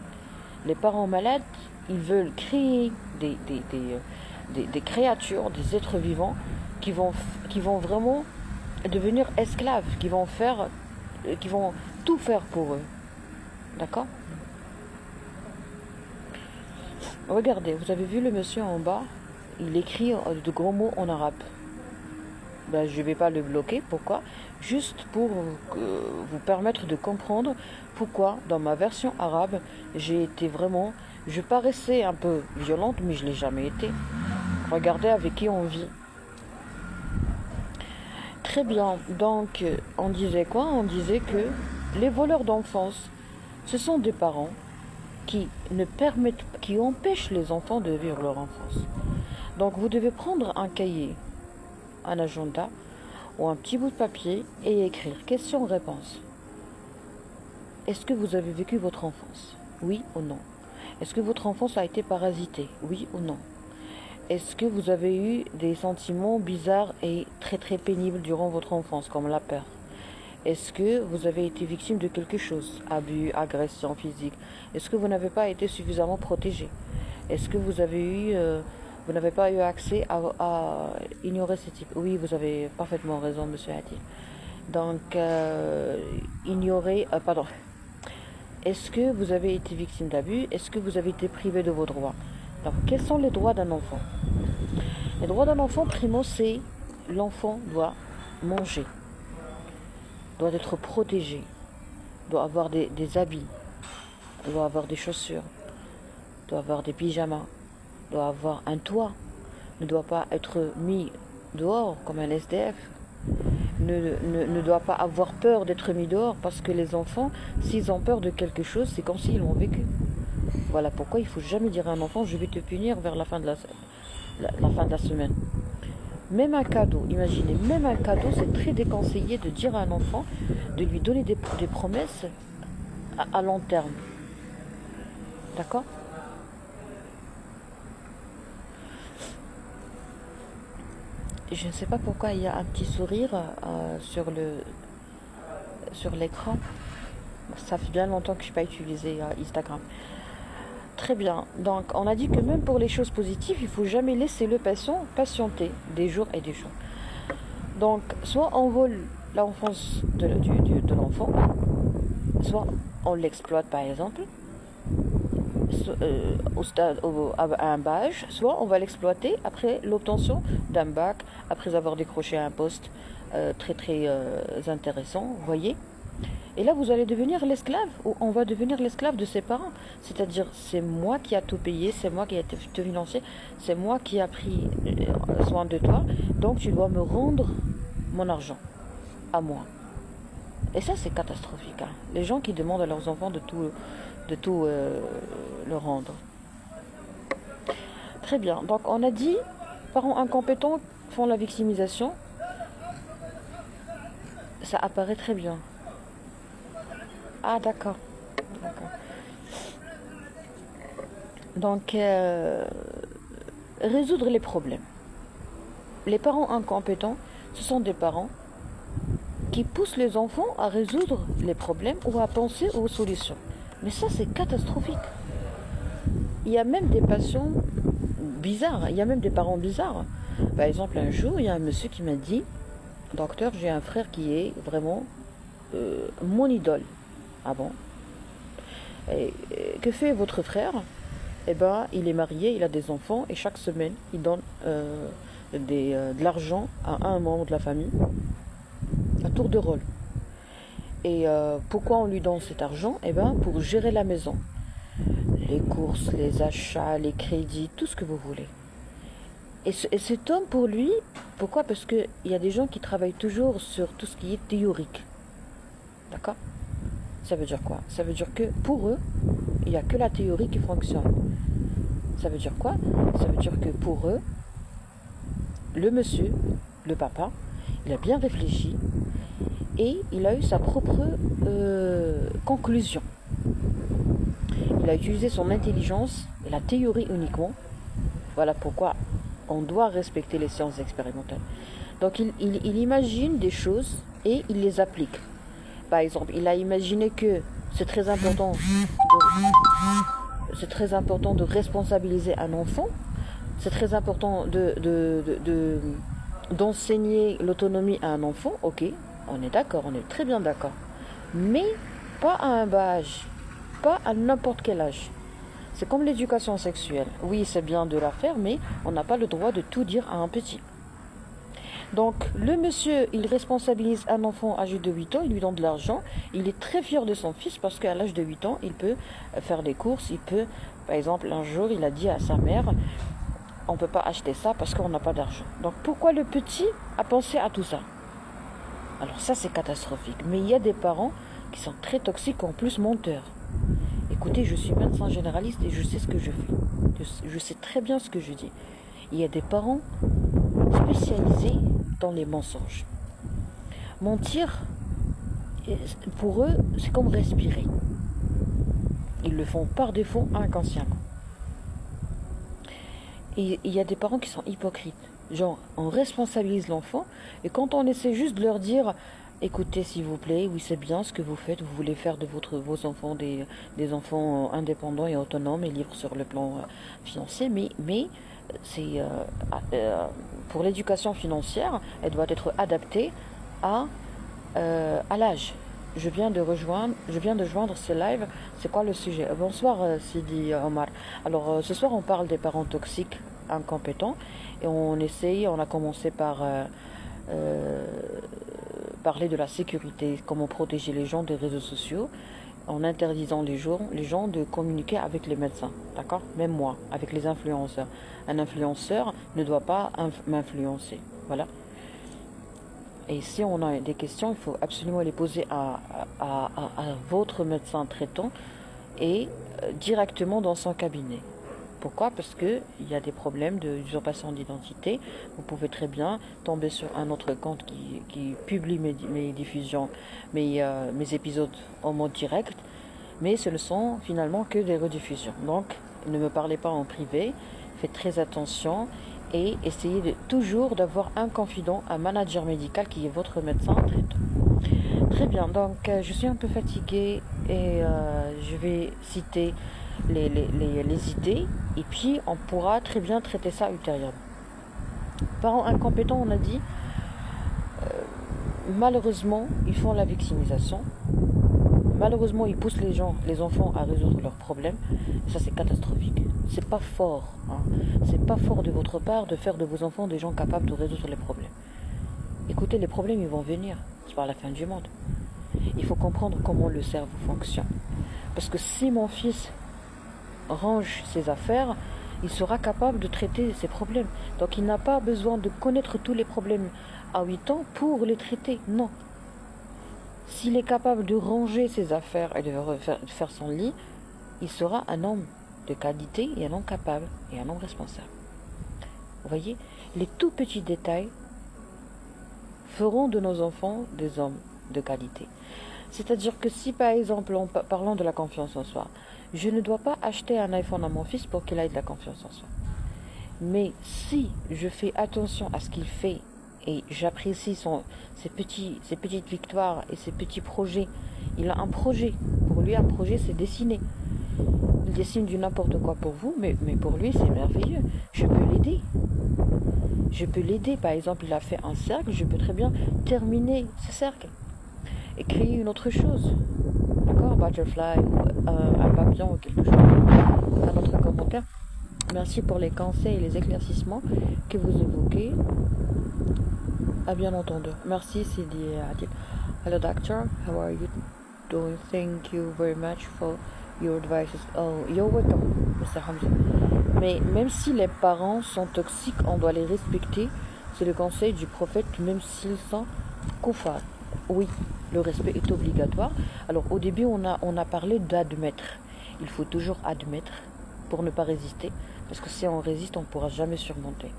Les parents malades, ils veulent créer des créatures, des êtres vivants qui vont vraiment devenir esclaves, qui vont tout faire pour eux. D'accord? Regardez, vous avez vu le monsieur en bas? Il écrit de gros mots en arabe. Ben, je ne vais pas le bloquer. Pourquoi? Juste pour vous permettre de comprendre pourquoi, dans ma version arabe, je paraissais un peu violente, mais je ne l'ai jamais été. Regardez avec qui on vit. Très bien. Donc, on disait quoi? On disait que les voleurs d'enfance, ce sont des parents qui empêchent les enfants de vivre leur enfance. Donc, vous devez prendre un cahier, un agenda ou un petit bout de papier et écrire question-réponse. Est-ce que vous avez vécu votre enfance? Oui ou non? Est-ce que votre enfance a été parasitée? Oui ou non? Est-ce que vous avez eu des sentiments bizarres et très très pénibles durant votre enfance, comme la peur? Est-ce que vous avez été victime de quelque chose? Abus, agression physique? Est-ce que vous n'avez pas été suffisamment protégé? Est-ce que vous n'avez pas eu accès à ignorer ces types? Oui, vous avez parfaitement raison, monsieur Hati. Donc, Est-ce que vous avez été victime d'abus? Est-ce que vous avez été privé de vos droits? Donc, quels sont les droits d'un enfant? Les droits d'un enfant, primo, c'est l'enfant doit manger, doit être protégé, doit avoir des habits, doit avoir des chaussures, doit avoir des pyjamas, doit avoir un toit, ne doit pas être mis dehors comme un SDF, ne doit pas avoir peur d'être mis dehors, parce que les enfants, s'ils ont peur de quelque chose, c'est comme s'ils l'ont vécu. Voilà pourquoi il ne faut jamais dire à un enfant, je vais te punir vers la fin de la semaine. Même un cadeau, imaginez, même un cadeau, c'est très déconseillé de dire à un enfant, de lui donner des promesses à long terme. D'accord? Je ne sais pas pourquoi il y a un petit sourire sur l'écran. Ça fait bien longtemps que je n'ai pas utilisé Instagram. Très bien. Donc, on a dit que même pour les choses positives, il ne faut jamais laisser le patient patienter des jours et des jours. Donc, soit on vole l'enfance de l'enfant, soit on l'exploite par exemple, à un badge, soit on va l'exploiter après l'obtention d'un bac, après avoir décroché un poste très très intéressant, vous voyez. Et là, vous allez devenir l'esclave, ou on va devenir l'esclave de ses parents. C'est-à-dire, c'est moi qui a tout payé, c'est moi qui a te financé, c'est moi qui a pris soin de toi, donc tu dois me rendre mon argent à moi. Et ça, c'est catastrophique. Hein. Les gens qui demandent à leurs enfants de tout leur rendre. Très bien. Donc, on a dit, parents incompétents font la victimisation. Ça apparaît très bien. Ah, d'accord. D'accord. Donc, résoudre les problèmes. Les parents incompétents, ce sont des parents qui poussent les enfants à résoudre les problèmes ou à penser aux solutions. Mais ça, c'est catastrophique. Il y a même des patients bizarres, il y a même des parents bizarres. Par exemple, un jour, il y a un monsieur qui m'a dit, docteur, j'ai un frère qui est vraiment mon idole. Ah bon? Que fait votre frère? Eh ben, il est marié, il a des enfants et chaque semaine, il donne de l'argent à un membre de la famille, à tour de rôle. Et pourquoi on lui donne cet argent? Eh ben, pour gérer la maison. Les courses, les achats, les crédits, tout ce que vous voulez. Et cet homme, pour lui, pourquoi? Parce qu'il y a des gens qui travaillent toujours sur tout ce qui est théorique. D'accord? Ça veut dire quoi? Ça veut dire que pour eux, il n'y a que la théorie qui fonctionne. Ça veut dire quoi? Ça veut dire que pour eux, le monsieur, le papa, il a bien réfléchi et il a eu sa propre conclusion. Il a utilisé son intelligence et la théorie uniquement. Voilà pourquoi on doit respecter les sciences expérimentales. Donc il imagine des choses et il les applique. Par exemple, il a imaginé que c'est très important de responsabiliser un enfant. C'est très important d'enseigner l'autonomie à un enfant. Ok, on est d'accord, on est très bien d'accord. Mais pas à un bas âge, pas à n'importe quel âge. C'est comme l'éducation sexuelle. Oui, c'est bien de la faire, mais on n'a pas le droit de tout dire à un petit. Donc, le monsieur, il responsabilise un enfant âgé de 8 ans, il lui donne de l'argent. Il est très fier de son fils parce qu'à l'âge de 8 ans, il peut faire des courses. Il peut, par exemple, un jour, il a dit à sa mère, on ne peut pas acheter ça parce qu'on n'a pas d'argent. Donc, pourquoi le petit a pensé à tout ça? Alors ça, c'est catastrophique. Mais il y a des parents qui sont très toxiques, en plus menteurs. Écoutez, je suis médecin généraliste et je sais ce que je fais. Je sais très bien ce que je dis. Il y a des parents spécialisés dans les mensonges. Mentir, pour eux, c'est comme respirer. Ils le font par défaut inconsciemment. Et il y a des parents qui sont hypocrites. Genre, on responsabilise l'enfant et quand on essaie juste de leur dire écoutez, s'il vous plaît, oui, c'est bien ce que vous faites. Vous voulez faire de vos enfants des enfants indépendants et autonomes et libres sur le plan financier. Mais c'est pour l'éducation financière, elle doit être adaptée à l'âge. Je viens de joindre ce live. C'est quoi le sujet? Bonsoir Sidi Omar. Alors ce soir on parle des parents toxiques, incompétents, et on a commencé par parler de la sécurité, comment protéger les gens des réseaux sociaux, en interdisant les gens de communiquer avec les médecins, d'accord? Même moi, avec les influenceurs. Un influenceur ne doit pas m'influencer, voilà. Et si on a des questions, il faut absolument les poser à votre médecin traitant et directement dans son cabinet. Pourquoi? Parce qu'il y a des problèmes d'usurpation d'identité. Vous pouvez très bien tomber sur un autre compte qui publie mes diffusions, mes épisodes en mode direct, mais ce ne sont finalement que des rediffusions. Donc, ne me parlez pas en privé, faites très attention et essayez toujours d'avoir un confident, un manager médical qui est votre médecin traitant. Très bien, donc je suis un peu fatiguée et je vais citer les idées et puis on pourra très bien traiter ça ultérieurement. Parents incompétents, on a dit, malheureusement, ils font la victimisation. Malheureusement, ils poussent les enfants à résoudre leurs problèmes. Et ça, c'est catastrophique. C'est pas fort. C'est pas fort de votre part de faire de vos enfants des gens capables de résoudre les problèmes. Écoutez, les problèmes, ils vont venir. C'est pas la fin du monde. Il faut comprendre comment le cerveau fonctionne. Parce que si mon fils range ses affaires, il sera capable de traiter ses problèmes. Donc, il n'a pas besoin de connaître tous les problèmes à 8 ans pour les traiter. Non. S'il est capable de ranger ses affaires et de faire son lit, il sera un homme de qualité et un homme capable et un homme responsable. Vous voyez, les tout petits détails feront de nos enfants des hommes de qualité. C'est-à-dire que si par exemple, en parlant de la confiance en soi, je ne dois pas acheter un iPhone à mon fils pour qu'il ait de la confiance en soi. Mais si je fais attention à ce qu'il fait et j'apprécie ses petites victoires et ses petits projets, il a un projet. Pour lui, un projet, c'est dessiner. Il dessine du n'importe quoi pour vous, mais pour lui, c'est merveilleux. Je peux l'aider. Je peux l'aider. Par exemple, il a fait un cercle, je peux très bien terminer ce cercle et créer une autre chose. D'accord? Butterfly, un papillon ou quelque chose. Un autre commentaire. Merci pour les conseils et les éclaircissements que vous évoquez. À bien entendu. Merci, Sidi Adil. Hello, doctor. How are you doing? Thank you very much for your advices. Oh, you're welcome, Mr. Hamza. Mais même si les parents sont toxiques, on doit les respecter. C'est le conseil du prophète, même s'ils sont koufars. Oui, le respect est obligatoire. Alors, au début, on a parlé d'admettre. Il faut toujours admettre pour ne pas résister. Parce que si on résiste, on ne pourra jamais surmonter.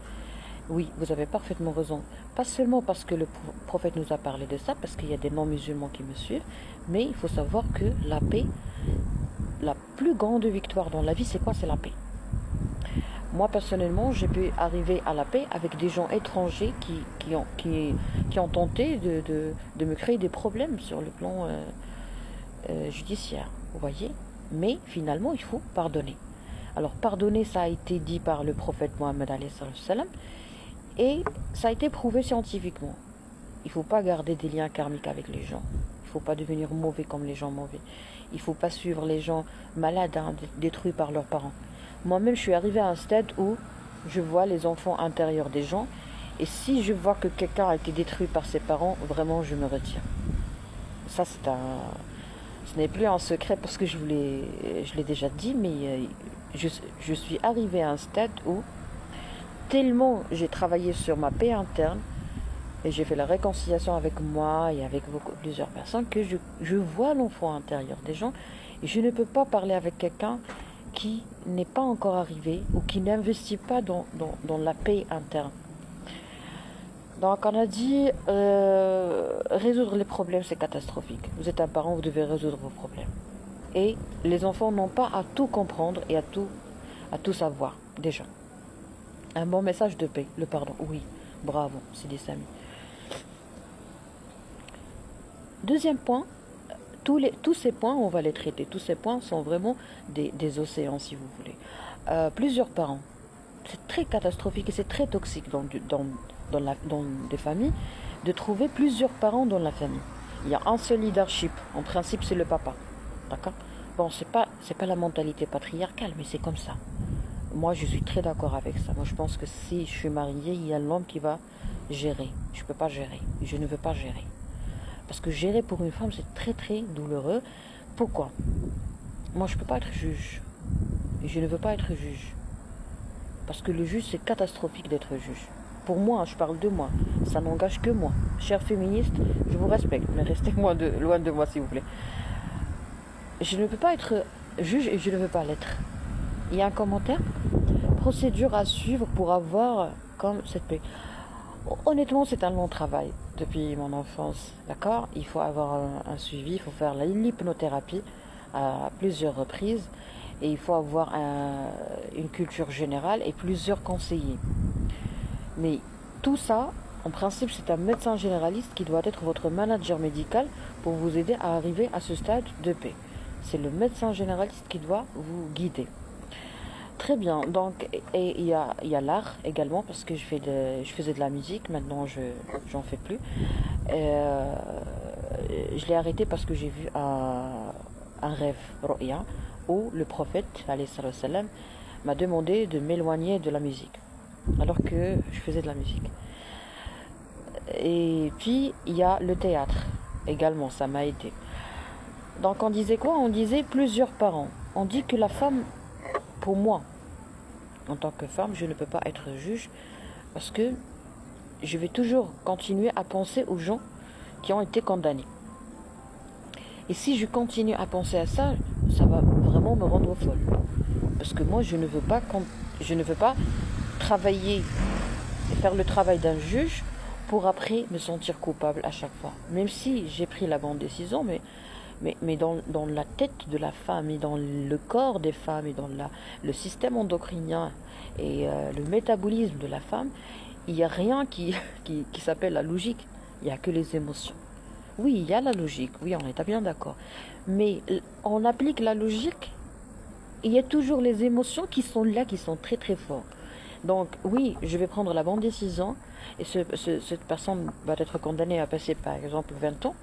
Oui, vous avez parfaitement raison. Pas seulement parce que le prophète nous a parlé de ça, parce qu'il y a des non-musulmans qui me suivent, mais il faut savoir que la paix, la plus grande victoire dans la vie, c'est quoi? C'est la paix. Moi, personnellement, j'ai pu arriver à la paix avec des gens étrangers qui ont tenté de me créer des problèmes sur le plan judiciaire. Vous voyez? Mais finalement, il faut pardonner. Alors, pardonner, ça a été dit par le prophète Mohammed alayhi salam, et ça a été prouvé scientifiquement. Il ne faut pas garder des liens karmiques avec les gens. Il ne faut pas devenir mauvais comme les gens mauvais. Il ne faut pas suivre les gens malades, détruits par leurs parents. Moi-même, je suis arrivée à un stade où je vois les enfants intérieurs des gens, et si je vois que quelqu'un a été détruit par ses parents, vraiment, je me retire. Ça, ce n'est plus un secret parce que je l'ai déjà dit, mais je suis arrivée à un stade où tellement j'ai travaillé sur ma paix interne et j'ai fait la réconciliation avec moi et avec plusieurs personnes que je vois l'enfant intérieur des gens et je ne peux pas parler avec quelqu'un qui n'est pas encore arrivé ou qui n'investit pas dans la paix interne. Donc on a dit résoudre les problèmes, c'est catastrophique. Vous êtes un parent, vous devez résoudre vos problèmes. Et les enfants n'ont pas à tout comprendre et à tout savoir, déjà. Un bon message de paix, le pardon, oui, bravo, c'est des amis. Deuxième point, tous ces points, on va les traiter. Tous ces points sont vraiment des océans, si vous voulez. Plusieurs parents, c'est très catastrophique et c'est très toxique dans des familles de trouver plusieurs parents dans la famille. Il y a un seul leadership, en principe c'est le papa. D'accord? Bon, c'est pas la mentalité patriarcale, mais c'est comme ça. Moi, je suis très d'accord avec ça. Moi, je pense que si je suis mariée, il y a l'homme qui va gérer. Je ne peux pas gérer. Je ne veux pas gérer. Parce que gérer pour une femme, c'est très, très douloureux. Pourquoi? Moi, je ne peux pas être juge. Et je ne veux pas être juge. Parce que le juge, c'est catastrophique d'être juge. Pour moi, je parle de moi. Ça n'engage que moi. Chers féministes, je vous respecte, mais restez loin de moi, s'il vous plaît. Je ne peux pas être juge et je ne veux pas l'être. Il y a un commentaire. Procédure à suivre pour avoir comme cette paix. Honnêtement, c'est un long travail depuis mon enfance. D'accord? Il faut avoir un suivi, il faut faire l'hypnothérapie à plusieurs reprises. Et il faut avoir une culture générale et plusieurs conseillers. Mais tout ça, en principe, c'est un médecin généraliste qui doit être votre manager médical pour vous aider à arriver à ce stade de paix. C'est le médecin généraliste qui doit vous guider. Très bien. Donc, et il y a l'art également parce que je faisais de la musique. Maintenant, j'en fais plus. Je l'ai arrêté parce que j'ai vu un rêve, ru'ya, où le prophète, alayhi salam, m'a demandé de m'éloigner de la musique, alors que je faisais de la musique. Et puis, il y a le théâtre, également, ça m'a aidé. Donc, on disait quoi? On disait plusieurs parents. On dit que la femme, pour moi, en tant que femme, je ne peux pas être juge, parce que je vais toujours continuer à penser aux gens qui ont été condamnés. Et si je continue à penser à ça, ça va vraiment me rendre folle. Parce que moi, je ne veux pas travailler et faire le travail d'un juge pour après me sentir coupable à chaque fois. Même si j'ai pris la bonne décision, mais dans la tête de la femme et dans le corps des femmes et dans le système endocrinien et le métabolisme de la femme, il n'y a rien qui s'appelle la logique. Il n'y a que les émotions. Oui, il y a la logique, oui, on est bien d'accord. Mais on applique la logique, il y a toujours les émotions qui sont là, qui sont très très fortes. Donc oui, je vais prendre la bonne décision et cette personne va être condamnée à passer par exemple 20 ans,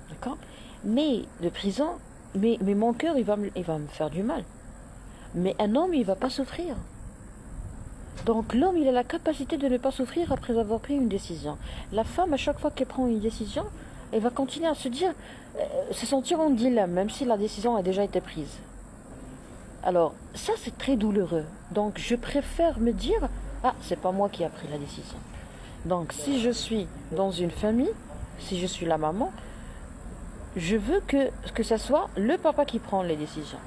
d'accord? Mais de prison, mais mon cœur il va me faire du mal. Mais un homme il va pas souffrir. Donc l'homme il a la capacité de ne pas souffrir après avoir pris une décision. La femme à chaque fois qu'elle prend une décision, elle va continuer à se dire, se sentir en dilemme même si la décision a déjà été prise. Alors, ça c'est très douloureux. Donc, je préfère me dire, ah, c'est pas moi qui a pris la décision. Donc, si je suis dans une famille, si je suis la maman, je veux que ça soit le papa qui prend les décisions.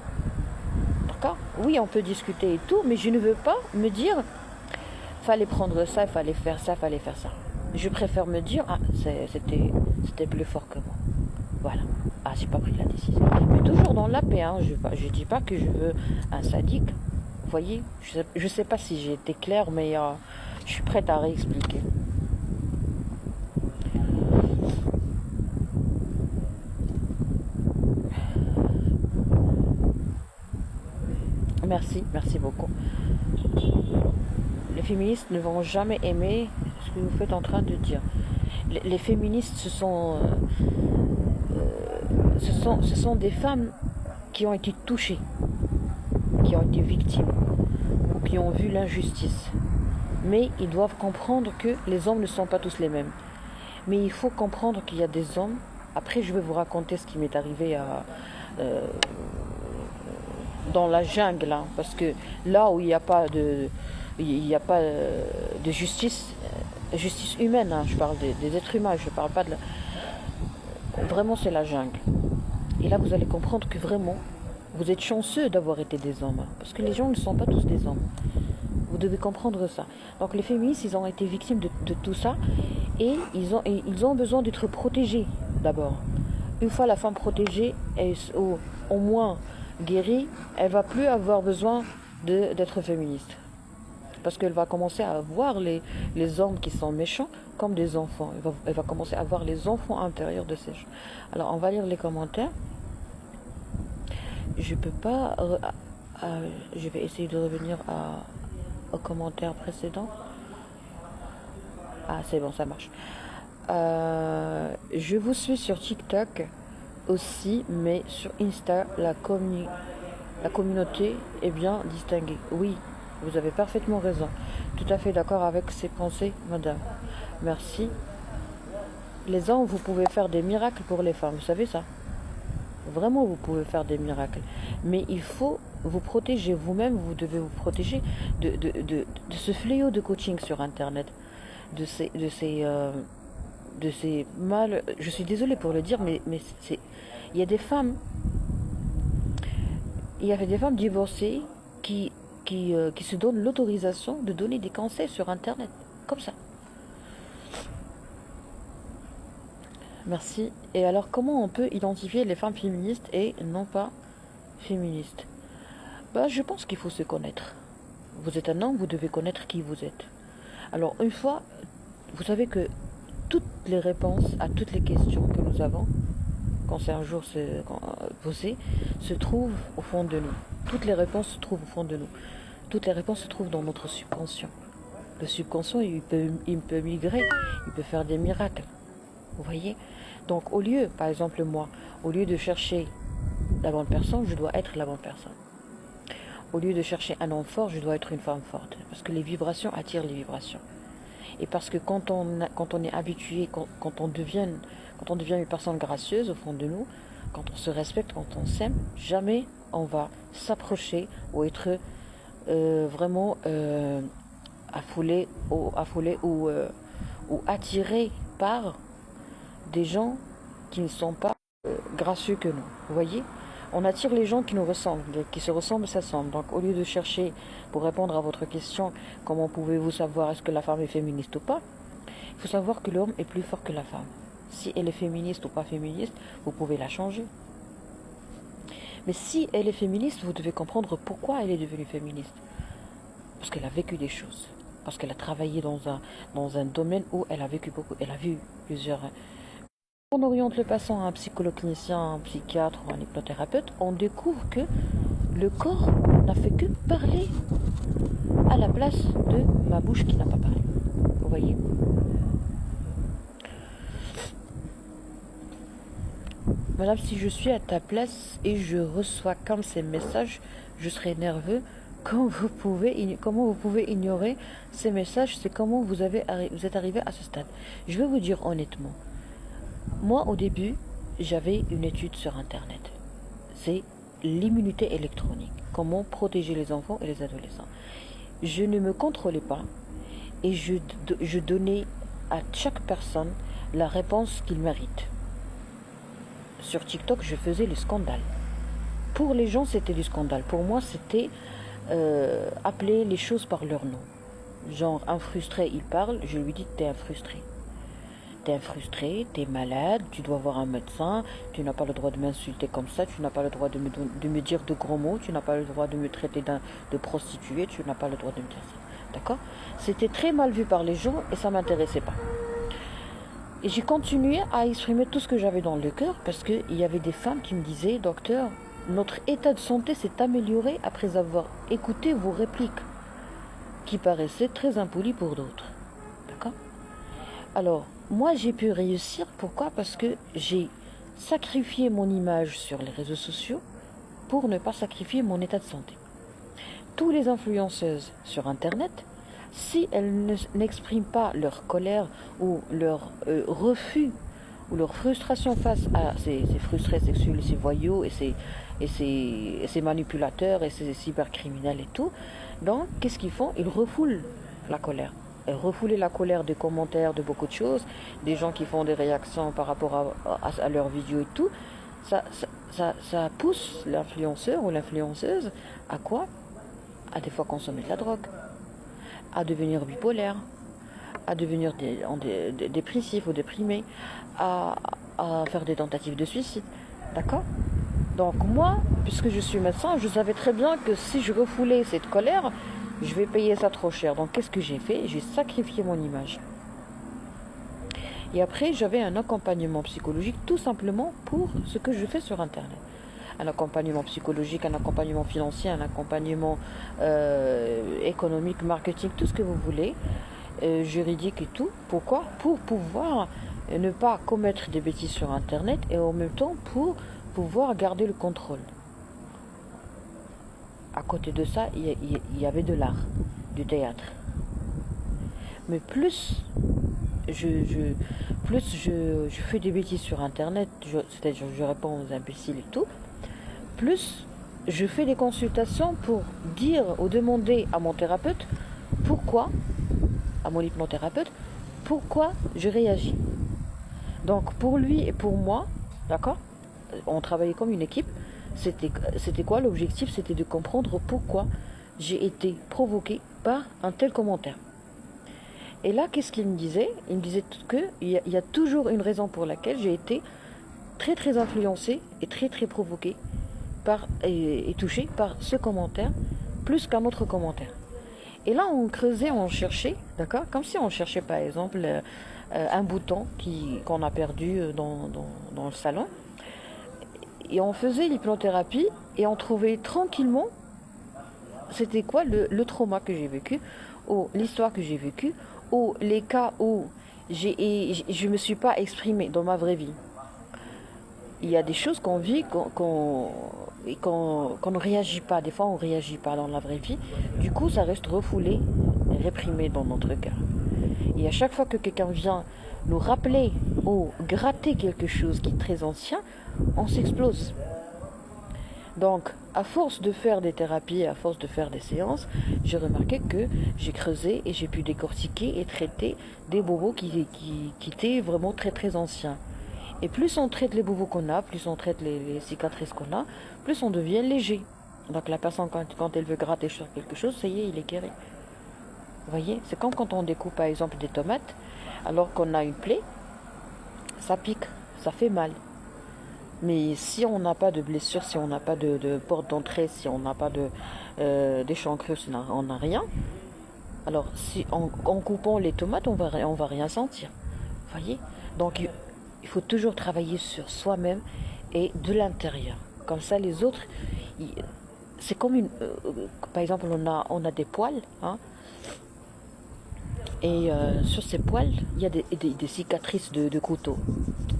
D'accord? Oui, on peut discuter et tout, mais je ne veux pas me dire, fallait prendre ça, il fallait faire ça, fallait faire ça. Je préfère me dire, ah, c'était plus fort que moi. Voilà. Ah, j'ai pas pris la décision. Mais toujours dans la paix, hein. Je dis pas que je veux un sadique. Vous voyez, je sais pas si j'ai été claire, mais je suis prête à réexpliquer. Merci beaucoup. Les féministes ne vont jamais aimer ce que vous êtes en train de dire. Les féministes, ce sont des femmes qui ont été touchées, qui ont été victimes, ou qui ont vu l'injustice. Mais ils doivent comprendre que les hommes ne sont pas tous les mêmes. Mais il faut comprendre qu'il y a des hommes. Après, je vais vous raconter ce qui m'est arrivé dans la jungle, hein, parce que là où il n'y a pas de justice humaine, hein, je parle des êtres humains, je ne parle pas de vraiment c'est la jungle. Et là vous allez comprendre que vraiment vous êtes chanceux d'avoir été des hommes, hein, parce que les gens ne sont pas tous des hommes. Vous devez comprendre ça. Donc les féministes, ils ont été victimes de tout ça et ils ont besoin d'être protégés d'abord. Une fois la femme protégée et au moins guérie, elle va plus avoir besoin d'être féministe. Parce qu'elle va commencer à voir les hommes qui sont méchants comme des enfants. Elle va commencer à voir les enfants intérieurs de ces gens. Alors on va lire les commentaires. Je peux pas... je vais essayer de revenir aux commentaires précédents. Ah c'est bon, ça marche. Je vous suis sur TikTok aussi, mais sur Insta, la communauté est bien distinguée. Oui, vous avez parfaitement raison. Tout à fait d'accord avec ces pensées, madame. Merci. Les hommes, vous pouvez faire des miracles pour les femmes, vous savez ça? Vraiment, vous pouvez faire des miracles. Mais il faut vous protéger vous-même, vous devez vous protéger de ce fléau de coaching sur Internet. De ces mal... Je suis désolée pour le dire, mais il y a des femmes... Il y avait des femmes divorcées qui se donnent l'autorisation de donner des conseils sur Internet. Comme ça. Merci. Et alors, comment on peut identifier les femmes féministes et non pas féministes? Je pense qu'il faut se connaître. Vous êtes un homme, vous devez connaître qui vous êtes. Alors, une fois, vous savez que toutes les réponses à toutes les questions que nous avons, quand c'est un jour posé, se trouvent au fond de nous. Toutes les réponses se trouvent au fond de nous. Toutes les réponses se trouvent dans notre subconscient. Le subconscient, il peut migrer, il peut faire des miracles. Vous voyez? Donc, au lieu, par exemple moi, au lieu de chercher la bonne personne, je dois être la bonne personne. Au lieu de chercher un homme fort, je dois être une femme forte. Parce que les vibrations attirent les vibrations. Et parce que quand on est habitué, quand on devient une personne gracieuse au fond de nous, quand on se respecte, quand on s'aime, jamais on va s'approcher ou être vraiment affolé ou attiré par des gens qui ne sont pas gracieux que nous. Vous voyez? On attire les gens qui nous ressemblent, qui se ressemblent, s'assemblent. Donc au lieu de chercher, pour répondre à votre question, comment pouvez-vous savoir est-ce que la femme est féministe ou pas, Il faut savoir que l'homme est plus fort que la femme. Si elle est féministe ou pas féministe, vous pouvez la changer. Mais si elle est féministe, vous devez comprendre pourquoi elle est devenue féministe. Parce qu'elle a vécu des choses. Parce qu'elle a travaillé dans un domaine où elle a vécu beaucoup. Elle a vu plusieurs... On oriente le patient à un psychologue clinicien, un psychiatre ou un hypnothérapeute, on découvre que le corps n'a fait que parler à la place de ma bouche qui n'a pas parlé. Vous voyez? Madame, si je suis à ta place et je reçois comme ces messages, je serais nerveux. Comment vous pouvez ignorer ces messages? C'est comment vous êtes arrivé à ce stade. Je vais vous dire honnêtement. Moi, au début, j'avais une étude sur Internet. C'est l'immunité électronique. Comment protéger les enfants et les adolescents. Je ne me contrôlais pas et je donnais à chaque personne la réponse qu'il mérite. Sur TikTok, je faisais le scandale. Pour les gens, c'était du scandale. Pour moi, c'était appeler les choses par leur nom. Genre, un frustré, il parle, je lui dis, t'es un frustré. T'es un frustré, t'es malade, tu dois voir un médecin, tu n'as pas le droit de m'insulter comme ça, tu n'as pas le droit de me dire de gros mots, tu n'as pas le droit de me traiter de prostituée, tu n'as pas le droit de me dire ça. D'accord? C'était très mal vu par les gens et ça ne m'intéressait pas. Et j'ai continué à exprimer tout ce que j'avais dans le cœur parce qu'il y avait des femmes qui me disaient, docteur, notre état de santé s'est amélioré après avoir écouté vos répliques, qui paraissaient très impolies pour d'autres. D'accord? Alors, moi j'ai pu réussir, pourquoi? Parce que j'ai sacrifié mon image sur les réseaux sociaux pour ne pas sacrifier mon état de santé. Tous les influenceuses sur Internet, si elles n'expriment pas leur colère ou leur refus ou leur frustration face à ces frustrés sexuels, ces voyous et ces manipulateurs et ces cybercriminels et tout, donc qu'est-ce qu'ils font? Ils refoulent la colère. Refouler la colère des commentaires de beaucoup de choses, des gens qui font des réactions par rapport à leurs vidéos et tout, ça pousse l'influenceur ou l'influenceuse à quoi? À des fois consommer de la drogue, à devenir bipolaire, à devenir dépressif ou déprimé, à faire des tentatives de suicide. D'accord? Donc moi, puisque je suis médecin, je savais très bien que si je refoulais cette colère, je vais payer ça trop cher. Donc qu'est-ce que j'ai fait? J'ai sacrifié mon image. Et après, j'avais un accompagnement psychologique tout simplement pour ce que je fais sur Internet. Un accompagnement psychologique, un accompagnement financier, un accompagnement économique, marketing, tout ce que vous voulez, juridique et tout. Pourquoi? Pour pouvoir ne pas commettre des bêtises sur Internet et en même temps pour pouvoir garder le contrôle. À côté de ça, il y avait de l'art, du théâtre. Mais plus je fais des bêtises sur Internet, c'est-à-dire je réponds aux imbéciles et tout, plus je fais des consultations pour dire ou demander à mon thérapeute pourquoi, à mon hypnothérapeute, pourquoi je réagis. Donc pour lui et pour moi, d'accord, on travaillait comme une équipe. C'était quoi l'objectif? C'était de comprendre pourquoi j'ai été provoquée par un tel commentaire. Et là, qu'est-ce qu'il me disait? Il me disait qu'il y a toujours une raison pour laquelle j'ai été très très influencée et très très provoquée et touchée par ce commentaire plus qu'un autre commentaire. Et là, on creusait, on cherchait, d'accord? Comme si on cherchait par exemple un bouton qu'on a perdu dans le salon. Et on faisait l'hypnothérapie et on trouvait tranquillement c'était quoi le trauma que j'ai vécu, ou l'histoire que j'ai vécue, ou les cas où je ne me suis pas exprimée dans ma vraie vie. Il y a des choses qu'on vit, qu'on ne réagit pas. Des fois, on ne réagit pas dans la vraie vie. Du coup, ça reste refoulé et réprimé dans notre cœur. Et à chaque fois que quelqu'un vient nous rappeler ou gratter quelque chose qui est très ancien, on s'explose. Donc, à force de faire des thérapies, à force de faire des séances, j'ai remarqué que j'ai creusé et j'ai pu décortiquer et traiter des bobos qui étaient vraiment très très anciens. Et plus on traite les bobos qu'on a, plus on traite les cicatrices qu'on a, plus on devient léger. Donc la personne, quand elle veut gratter sur quelque chose, ça y est, il est guéri. Vous voyez, c'est comme quand on découpe par exemple des tomates. Alors qu'on a une plaie, ça pique, ça fait mal. Mais si on n'a pas de blessure, si on n'a pas de porte d'entrée, si on n'a pas d'échancrure, si on n'a rien, alors si en coupant les tomates, on va rien sentir. Vous voyez? Donc il faut toujours travailler sur soi-même et de l'intérieur. Comme ça, les autres, c'est comme par exemple, on a des poils, hein, et sur ces poils, il y a des cicatrices de couteau,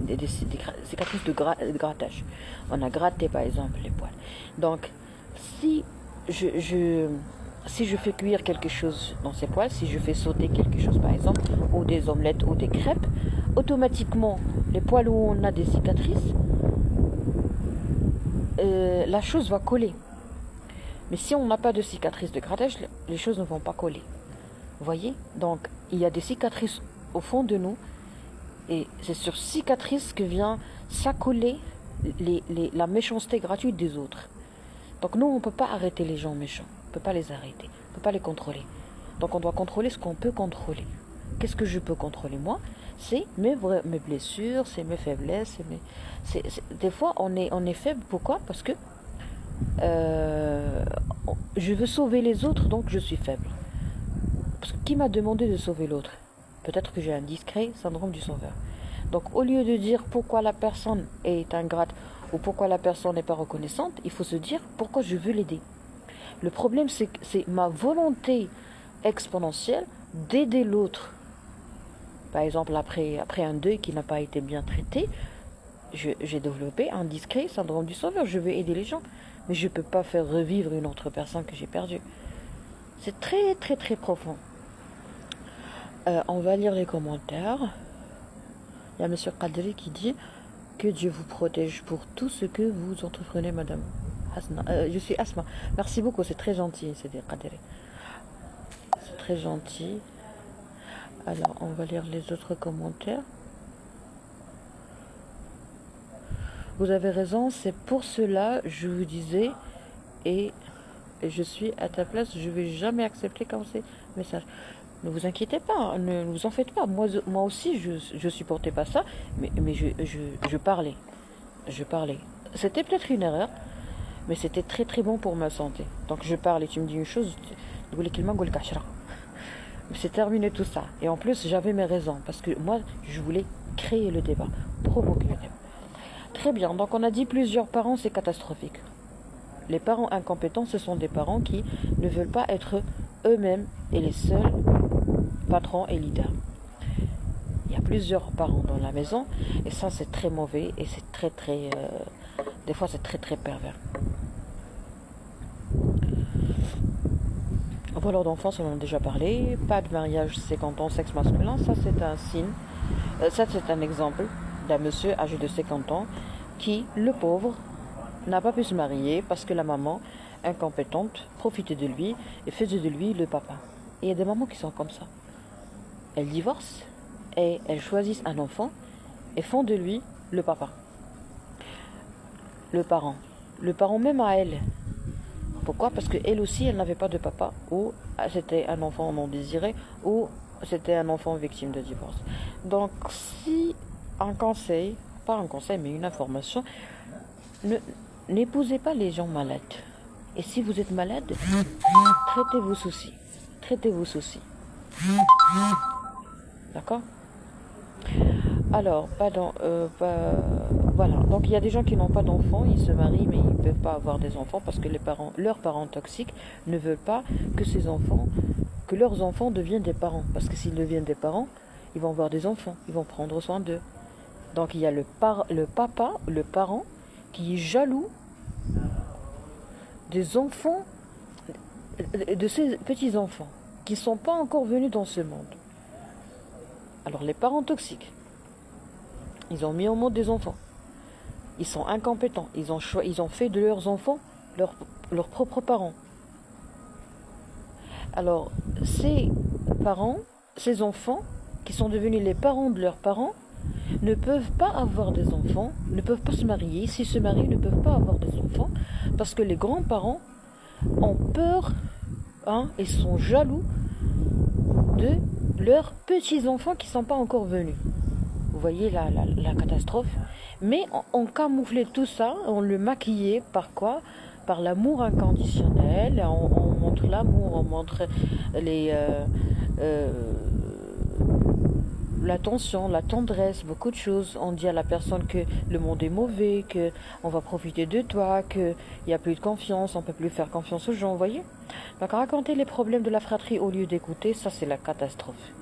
des cicatrices de grattage. On a gratté par exemple les poils. Donc, si si je fais cuire quelque chose dans ces poils, si je fais sauter quelque chose par exemple, ou des omelettes ou des crêpes, automatiquement, les poils où on a des cicatrices, la chose va coller. Mais si on n'a pas de cicatrices de grattage, les choses ne vont pas coller. Vous voyez? Donc, il y a des cicatrices au fond de nous, et c'est sur cicatrices que vient s'accoler la méchanceté gratuite des autres. Donc, nous, on ne peut pas arrêter les gens méchants. On ne peut pas les arrêter. On ne peut pas les contrôler. Donc, on doit contrôler ce qu'on peut contrôler. Qu'est-ce que je peux contrôler, moi? C'est mes blessures, c'est mes faiblesses. Des fois, on est faible. Pourquoi? Parce que je veux sauver les autres, donc je suis faible. Parce que qui m'a demandé de sauver l'autre? Peut-être que j'ai un discret syndrome du sauveur. Donc au lieu de dire pourquoi la personne est ingrate ou pourquoi la personne n'est pas reconnaissante, il faut se dire pourquoi je veux l'aider. Le problème, c'est ma volonté exponentielle d'aider l'autre. Par exemple, après un deuil qui n'a pas été bien traité, j'ai développé un discret syndrome du sauveur. Je veux aider les gens, mais je ne peux pas faire revivre une autre personne que j'ai perdue. C'est très très très profond. On va lire les commentaires. Il y a M. Qadri qui dit que Dieu vous protège pour tout ce que vous entreprenez, madame. Je suis Asma. Merci beaucoup, c'est très gentil, c'est Qadri. C'est très gentil. Alors, on va lire les autres commentaires. Vous avez raison, c'est pour cela je vous disais, et je suis à ta place, je ne vais jamais accepter comme ces messages. Ne vous inquiétez pas, ne vous en faites pas. Moi aussi, je supportais pas ça, mais je parlais. Je parlais. C'était peut-être une erreur, mais c'était très très bon pour ma santé. Donc je parlais, tu me dis une chose, c'est terminé tout ça. Et en plus, j'avais mes raisons, parce que moi, je voulais créer le débat, provoquer le débat. Très bien, donc on a dit plusieurs parents, c'est catastrophique. Les parents incompétents, ce sont des parents qui ne veulent pas être eux-mêmes et les seuls patrons et leaders. Il y a plusieurs parents dans la maison et ça c'est très mauvais et c'est très très... des fois c'est très très pervers. Voleur d'enfance, on en a déjà parlé. Pas de mariage 50 ans, sexe masculin, ça c'est un signe. Ça c'est un exemple d'un monsieur âgé de 50 ans qui, le pauvre, n'a pas pu se marier parce que la maman, incompétente, profitait de lui et faisait de lui le papa. Et il y a des mamans qui sont comme ça. Elles divorcent et elles choisissent un enfant et font de lui le papa. Le parent. Le parent même à elle. Pourquoi? Parce qu'elle aussi, elle n'avait pas de papa, ou c'était un enfant non désiré, ou c'était un enfant victime de divorce. Donc, si un conseil, pas un conseil, mais une information, n'épousez pas les gens malades. Et si vous êtes malade, traitez vos soucis. Traitez vos soucis. D'accord? Alors, voilà. Donc, il y a des gens qui n'ont pas d'enfants, ils se marient, mais ils ne peuvent pas avoir des enfants parce que leurs parents toxiques ne veulent pas que leurs enfants deviennent des parents. Parce que s'ils deviennent des parents, ils vont avoir des enfants, ils vont prendre soin d'eux. Donc, il y a le parent, qui est jaloux des enfants, de ses petits-enfants, qui ne sont pas encore venus dans ce monde. Alors, les parents toxiques, ils ont mis au monde des enfants. Ils sont incompétents. Ils ont fait de leurs enfants leurs propres parents. Alors, ces parents, ces enfants, qui sont devenus les parents de leurs parents, ne peuvent pas avoir des enfants, ne peuvent pas se marier. S'ils se marient, ne peuvent pas avoir des enfants, parce que les grands-parents ont peur, et sont jaloux de leurs petits-enfants qui ne sont pas encore venus. Vous voyez la catastrophe. Mais on camouflait tout ça, on le maquillait par quoi? Par l'amour inconditionnel. On montre l'amour, on montre l'attention, la tendresse, beaucoup de choses. On dit à la personne que le monde est mauvais, que on va profiter de toi, qu'il n'y a plus de confiance, on ne peut plus faire confiance aux gens, vous voyez. Donc raconter les problèmes de la fratrie au lieu d'écouter, ça c'est la catastrophe.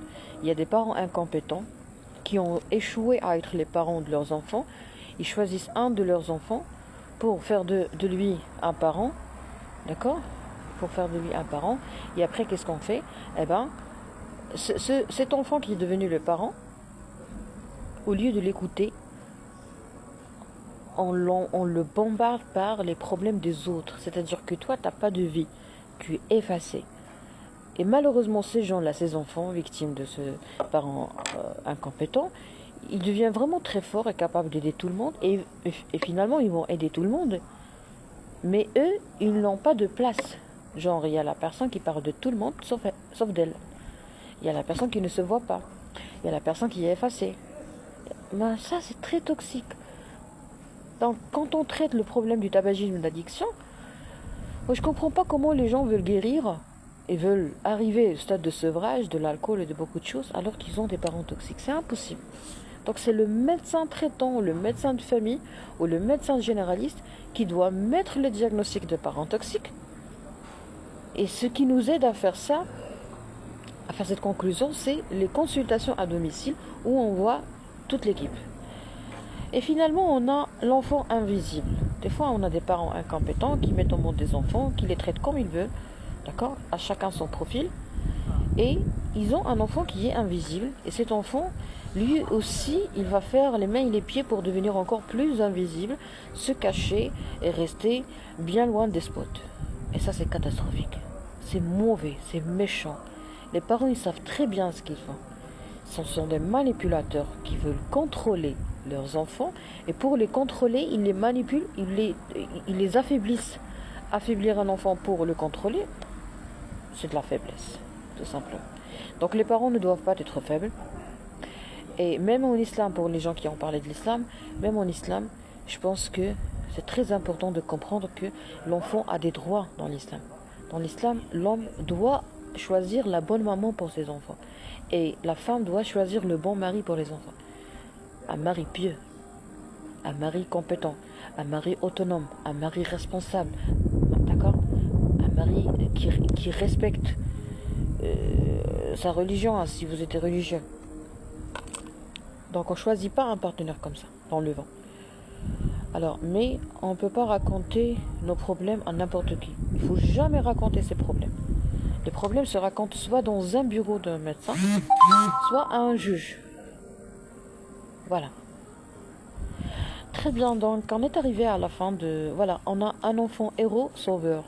Il y a des parents incompétents qui ont échoué à être les parents de leurs enfants. Ils choisissent un de leurs enfants pour faire de lui un parent, d'accord? Pour faire de lui un parent. Et après, qu'est-ce qu'on fait? Eh ben, cet enfant qui est devenu le parent, au lieu de l'écouter, on le bombarde par les problèmes des autres. C'est-à-dire que toi, tu n'as pas de vie. Tu es effacé. Et malheureusement, ces gens-là, ces enfants victimes de ce parent incompétent, ils deviennent vraiment très forts et capables d'aider tout le monde. Et finalement, ils vont aider tout le monde. Mais eux, ils n'ont pas de place. Genre, il y a la personne qui parle de tout le monde, sauf d'elle. Il y a la personne qui ne se voit pas. Il y a la personne qui est effacée. Ben, ça, c'est très toxique. Donc, quand on traite le problème du tabagisme et de l'addiction, moi, je ne comprends pas comment les gens veulent guérir et veulent arriver au stade de sevrage de l'alcool et de beaucoup de choses alors qu'ils ont des parents toxiques. C'est impossible. Donc c'est le médecin traitant, le médecin de famille ou le médecin généraliste qui doit mettre le diagnostic de parents toxiques. Et ce qui nous aide à faire ça, à faire cette conclusion, c'est les consultations à domicile où on voit toute l'équipe. Et finalement, on a l'enfant invisible. Des fois, on a des parents incompétents qui mettent au monde des enfants, qui les traitent comme ils veulent, d'accord, à chacun son profil. Et ils ont un enfant qui est invisible. Et cet enfant, lui aussi, il va faire les mains et les pieds pour devenir encore plus invisible, se cacher et rester bien loin des spots. Et ça, c'est catastrophique. C'est mauvais, c'est méchant. Les parents, ils savent très bien ce qu'ils font. Ce sont des manipulateurs qui veulent contrôler leurs enfants. Et pour les contrôler, ils les manipulent, ils les affaiblissent. Affaiblir un enfant pour le contrôler, c'est de la faiblesse, tout simplement. Donc les parents ne doivent pas être faibles. Et même en islam, pour les gens qui ont parlé de l'islam, même en islam, je pense que c'est très important de comprendre que l'enfant a des droits dans l'islam. Dans l'islam, l'homme doit choisir la bonne maman pour ses enfants. Et la femme doit choisir le bon mari pour les enfants. Un mari pieux, un mari compétent, un mari autonome, un mari responsable, d'accord? Un mari qui respecte sa religion, hein, si vous êtes religieux. Donc on ne choisit pas un partenaire comme ça, dans le vent. Alors, mais on ne peut pas raconter nos problèmes à n'importe qui. Il ne faut jamais raconter ses problèmes. Les problèmes se racontent soit dans un bureau d'un médecin, soit à un juge. Voilà. Très bien, donc on est arrivé à la fin de... Voilà, on a un enfant héros sauveur.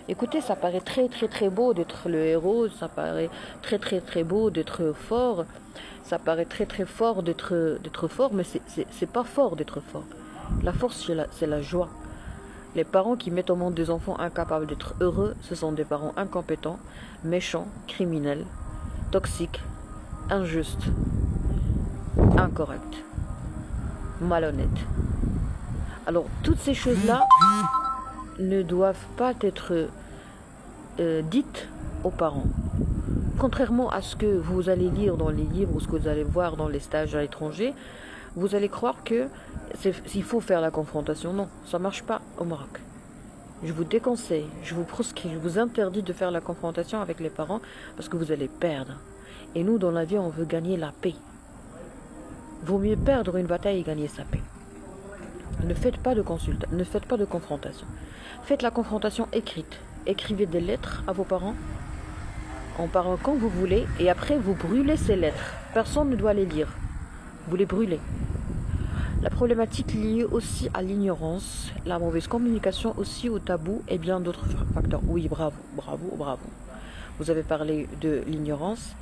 Écoutez, ça paraît très très très beau d'être le héros, ça paraît très très très beau d'être fort, ça paraît très très fort d'être fort, mais c'est pas fort d'être fort. La force, c'est la joie. Les parents qui mettent au monde des enfants incapables d'être heureux, ce sont des parents incompétents, méchants, criminels, toxiques, injustes, incorrects, malhonnêtes. Alors, toutes ces choses-là ne doivent pas être dites aux parents. Contrairement à ce que vous allez lire dans les livres ou ce que vous allez voir dans les stages à l'étranger, vous allez croire que il faut faire la confrontation. Non, ça ne marche pas au Maroc. Je vous déconseille, je vous proscris, je vous interdis de faire la confrontation avec les parents parce que vous allez perdre. Et nous, dans la vie, on veut gagner la paix. Vaut mieux perdre une bataille et gagner sa paix. Ne faites pas de ne faites pas de confrontation. Faites la confrontation écrite. Écrivez des lettres à vos parents en parlant quand vous voulez et après vous brûlez ces lettres. Personne ne doit les lire. Vous les brûlez. La problématique liée aussi à l'ignorance, la mauvaise communication aussi au tabou et bien d'autres facteurs. Oui, bravo, bravo, bravo. Vous avez parlé de l'ignorance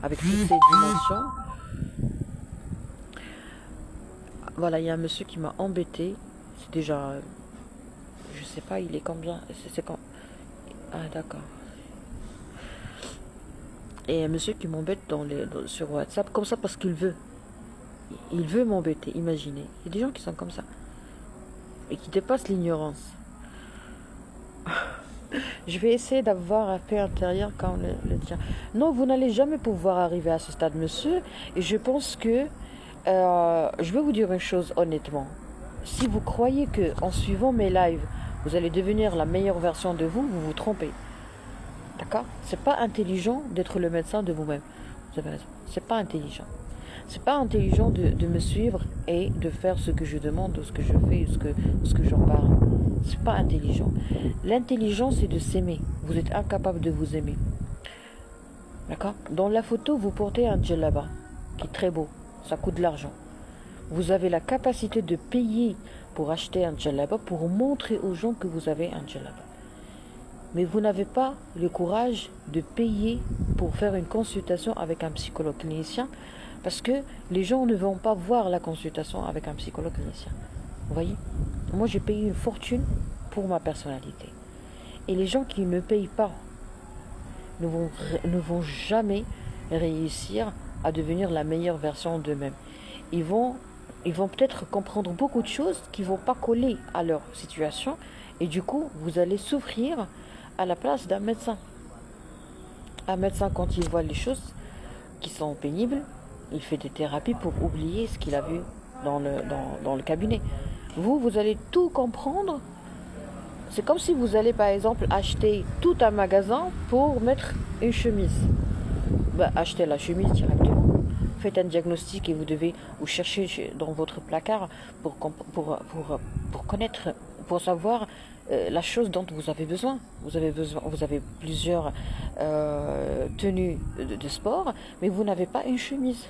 avec toutes ces dimensions. Voilà, il y a un monsieur qui m'a embêté. C'est déjà... Je sais pas, il est combien? C'est quand... Ah, d'accord. Et un monsieur qui m'embête sur WhatsApp, comme ça parce qu'il veut. Il veut m'embêter, imaginez. Il y a des gens qui sont comme ça. Et qui dépassent l'ignorance. Je vais essayer d'avoir un paix intérieure quand le tien. Non, vous n'allez jamais pouvoir arriver à ce stade, monsieur. Et je pense que... je vais vous dire une chose honnêtement. Si vous croyez que en suivant mes lives, vous allez devenir la meilleure version de vous, vous vous trompez. D'accord? C'est pas intelligent d'être le médecin de vous-même. Vous avez raison. C'est pas intelligent. C'est pas intelligent de me suivre et de faire ce que je demande, ou ce que je fais, ou ce que j'en parle. C'est pas intelligent. L'intelligence, c'est de s'aimer. Vous êtes incapable de vous aimer. D'accord? Dans la photo, vous portez un djellaba qui est très beau. Ça coûte de l'argent. Vous avez la capacité de payer pour acheter un djellaba, pour montrer aux gens que vous avez un djellaba. Mais vous n'avez pas le courage de payer pour faire une consultation avec un psychologue clinicien, parce que les gens ne vont pas voir la consultation avec un psychologue clinicien. Vous voyez? Moi, j'ai payé une fortune pour ma personnalité. Et les gens qui ne payent pas ne vont jamais réussir à devenir la meilleure version d'eux-mêmes. Ils vont peut-être comprendre beaucoup de choses qui ne vont pas coller à leur situation. Et du coup, vous allez souffrir à la place d'un médecin. Un médecin, quand il voit les choses qui sont pénibles, il fait des thérapies pour oublier ce qu'il a vu dans le cabinet. Vous allez tout comprendre. C'est comme si vous allez, par exemple, acheter tout un magasin pour mettre une chemise. Achetez la chemise directement. Faites un diagnostic et vous cherchez dans votre placard pour connaître, pour savoir la chose dont vous avez besoin. Vous avez plusieurs tenues de sport, mais vous n'avez pas une chemise.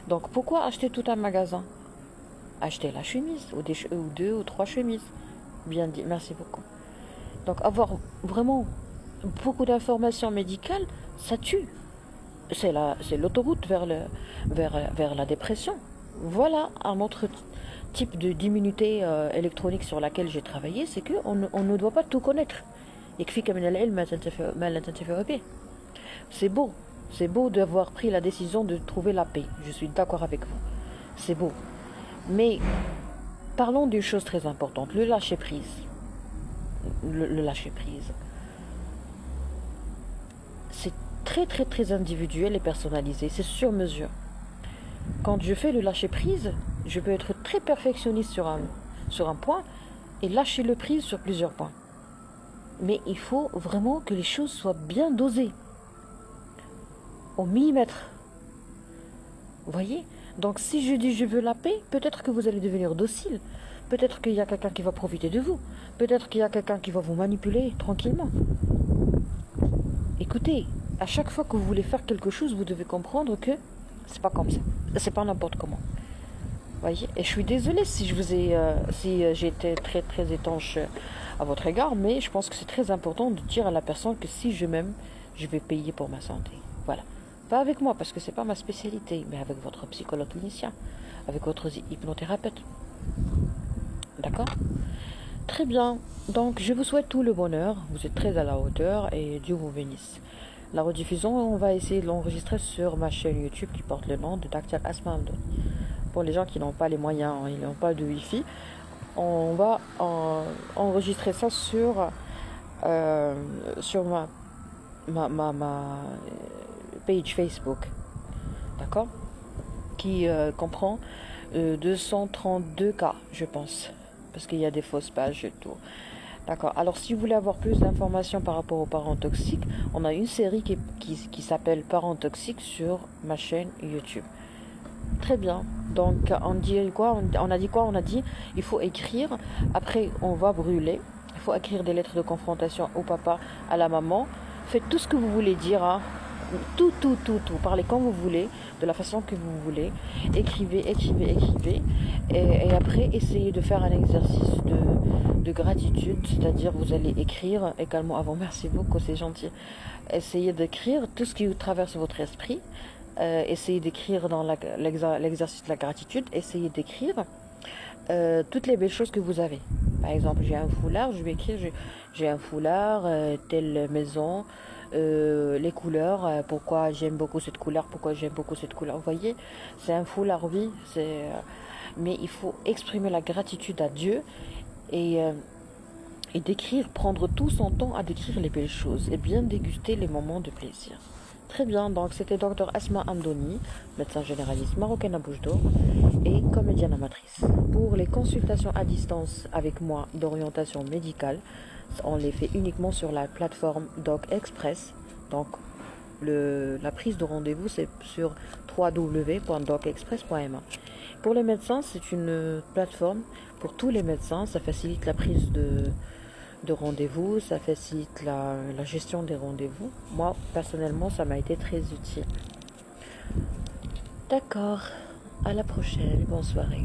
Donc pourquoi acheter tout un magasin? Achetez la chemise, ou deux ou trois chemises. Bien dit, merci beaucoup. Donc avoir vraiment beaucoup d'informations médicales, ça tue. C'est l'autoroute vers la dépression. Voilà un autre type d'immunité électronique sur laquelle j'ai travaillé, c'est qu'on ne doit pas tout connaître. C'est beau d'avoir pris la décision de trouver la paix. Je suis d'accord avec vous. C'est beau. Mais parlons d'une chose très importante, le lâcher-prise. Le lâcher-prise. C'est très très très individuel et personnalisé, c'est sur mesure. Quand je fais le lâcher-prise, je peux être très perfectionniste sur un point et lâcher le prise sur plusieurs points. Mais il faut vraiment que les choses soient bien dosées. Au millimètre. Vous voyez? Donc si je dis je veux la paix, peut-être que vous allez devenir docile. Peut-être qu'il y a quelqu'un qui va profiter de vous. Peut-être qu'il y a quelqu'un qui va vous manipuler tranquillement. Écoutez, à chaque fois que vous voulez faire quelque chose, vous devez comprendre que c'est pas comme ça. C'est pas n'importe comment. Voyez? Et je suis désolée si j'ai été très très étanche à votre égard, mais je pense que c'est très important de dire à la personne que si je m'aime, je vais payer pour ma santé. Voilà. Pas avec moi, parce que c'est pas ma spécialité, mais avec votre psychologue clinicien, avec votre hypnothérapeute. D'accord? Très bien. Donc, je vous souhaite tout le bonheur. Vous êtes très à la hauteur et Dieu vous bénisse. La rediffusion, on va essayer de l'enregistrer sur ma chaîne YouTube qui porte le nom de Dr Asma Amdouni. Pour les gens qui n'ont pas les moyens, ils n'ont pas de Wi-Fi, on va enregistrer ça sur ma page Facebook. D'accord? Qui comprend 232 cas, je pense. Parce qu'il y a des fausses pages et tout. D'accord. Alors, si vous voulez avoir plus d'informations par rapport aux parents toxiques, on a une série qui s'appelle Parents toxiques sur ma chaîne YouTube. Très bien. Donc, on dit quoi? On a dit, il faut écrire. Après, on va brûler. Il faut écrire des lettres de confrontation au papa, à la maman. Faites tout ce que vous voulez dire. Hein. Tout. Parlez quand vous voulez, de la façon que vous voulez. Écrivez. Et après, essayez de faire un exercice de gratitude. C'est-à-dire, vous allez écrire également avant. Merci beaucoup, c'est gentil. Essayez d'écrire tout ce qui traverse votre esprit. Essayez d'écrire dans l'exercice de la gratitude. Essayez d'écrire toutes les belles choses que vous avez. Par exemple, j'ai un foulard, je vais écrire j'ai un foulard, telle maison, les couleurs, pourquoi j'aime beaucoup cette couleur, pourquoi j'aime beaucoup cette couleur. Vous voyez, c'est un foulard, oui, mais il faut exprimer la gratitude à Dieu et, euh, et d'écrire, prendre tout son temps à décrire les belles choses et bien déguster les moments de plaisir. Très bien, donc c'était Dr Asma Amdoni, médecin généraliste marocaine à Bouche d'Or et comédienne amatrice. Pour les consultations à distance avec moi d'orientation médicale, on les fait uniquement sur la plateforme Doc Express. Donc la prise de rendez-vous c'est sur www.docexpress.ma. Pour les médecins, c'est une plateforme pour tous les médecins, ça facilite la prise de rendez-vous, ça facilite la gestion des rendez-vous. Moi, personnellement, ça m'a été très utile. D'accord, à la prochaine, bonne soirée.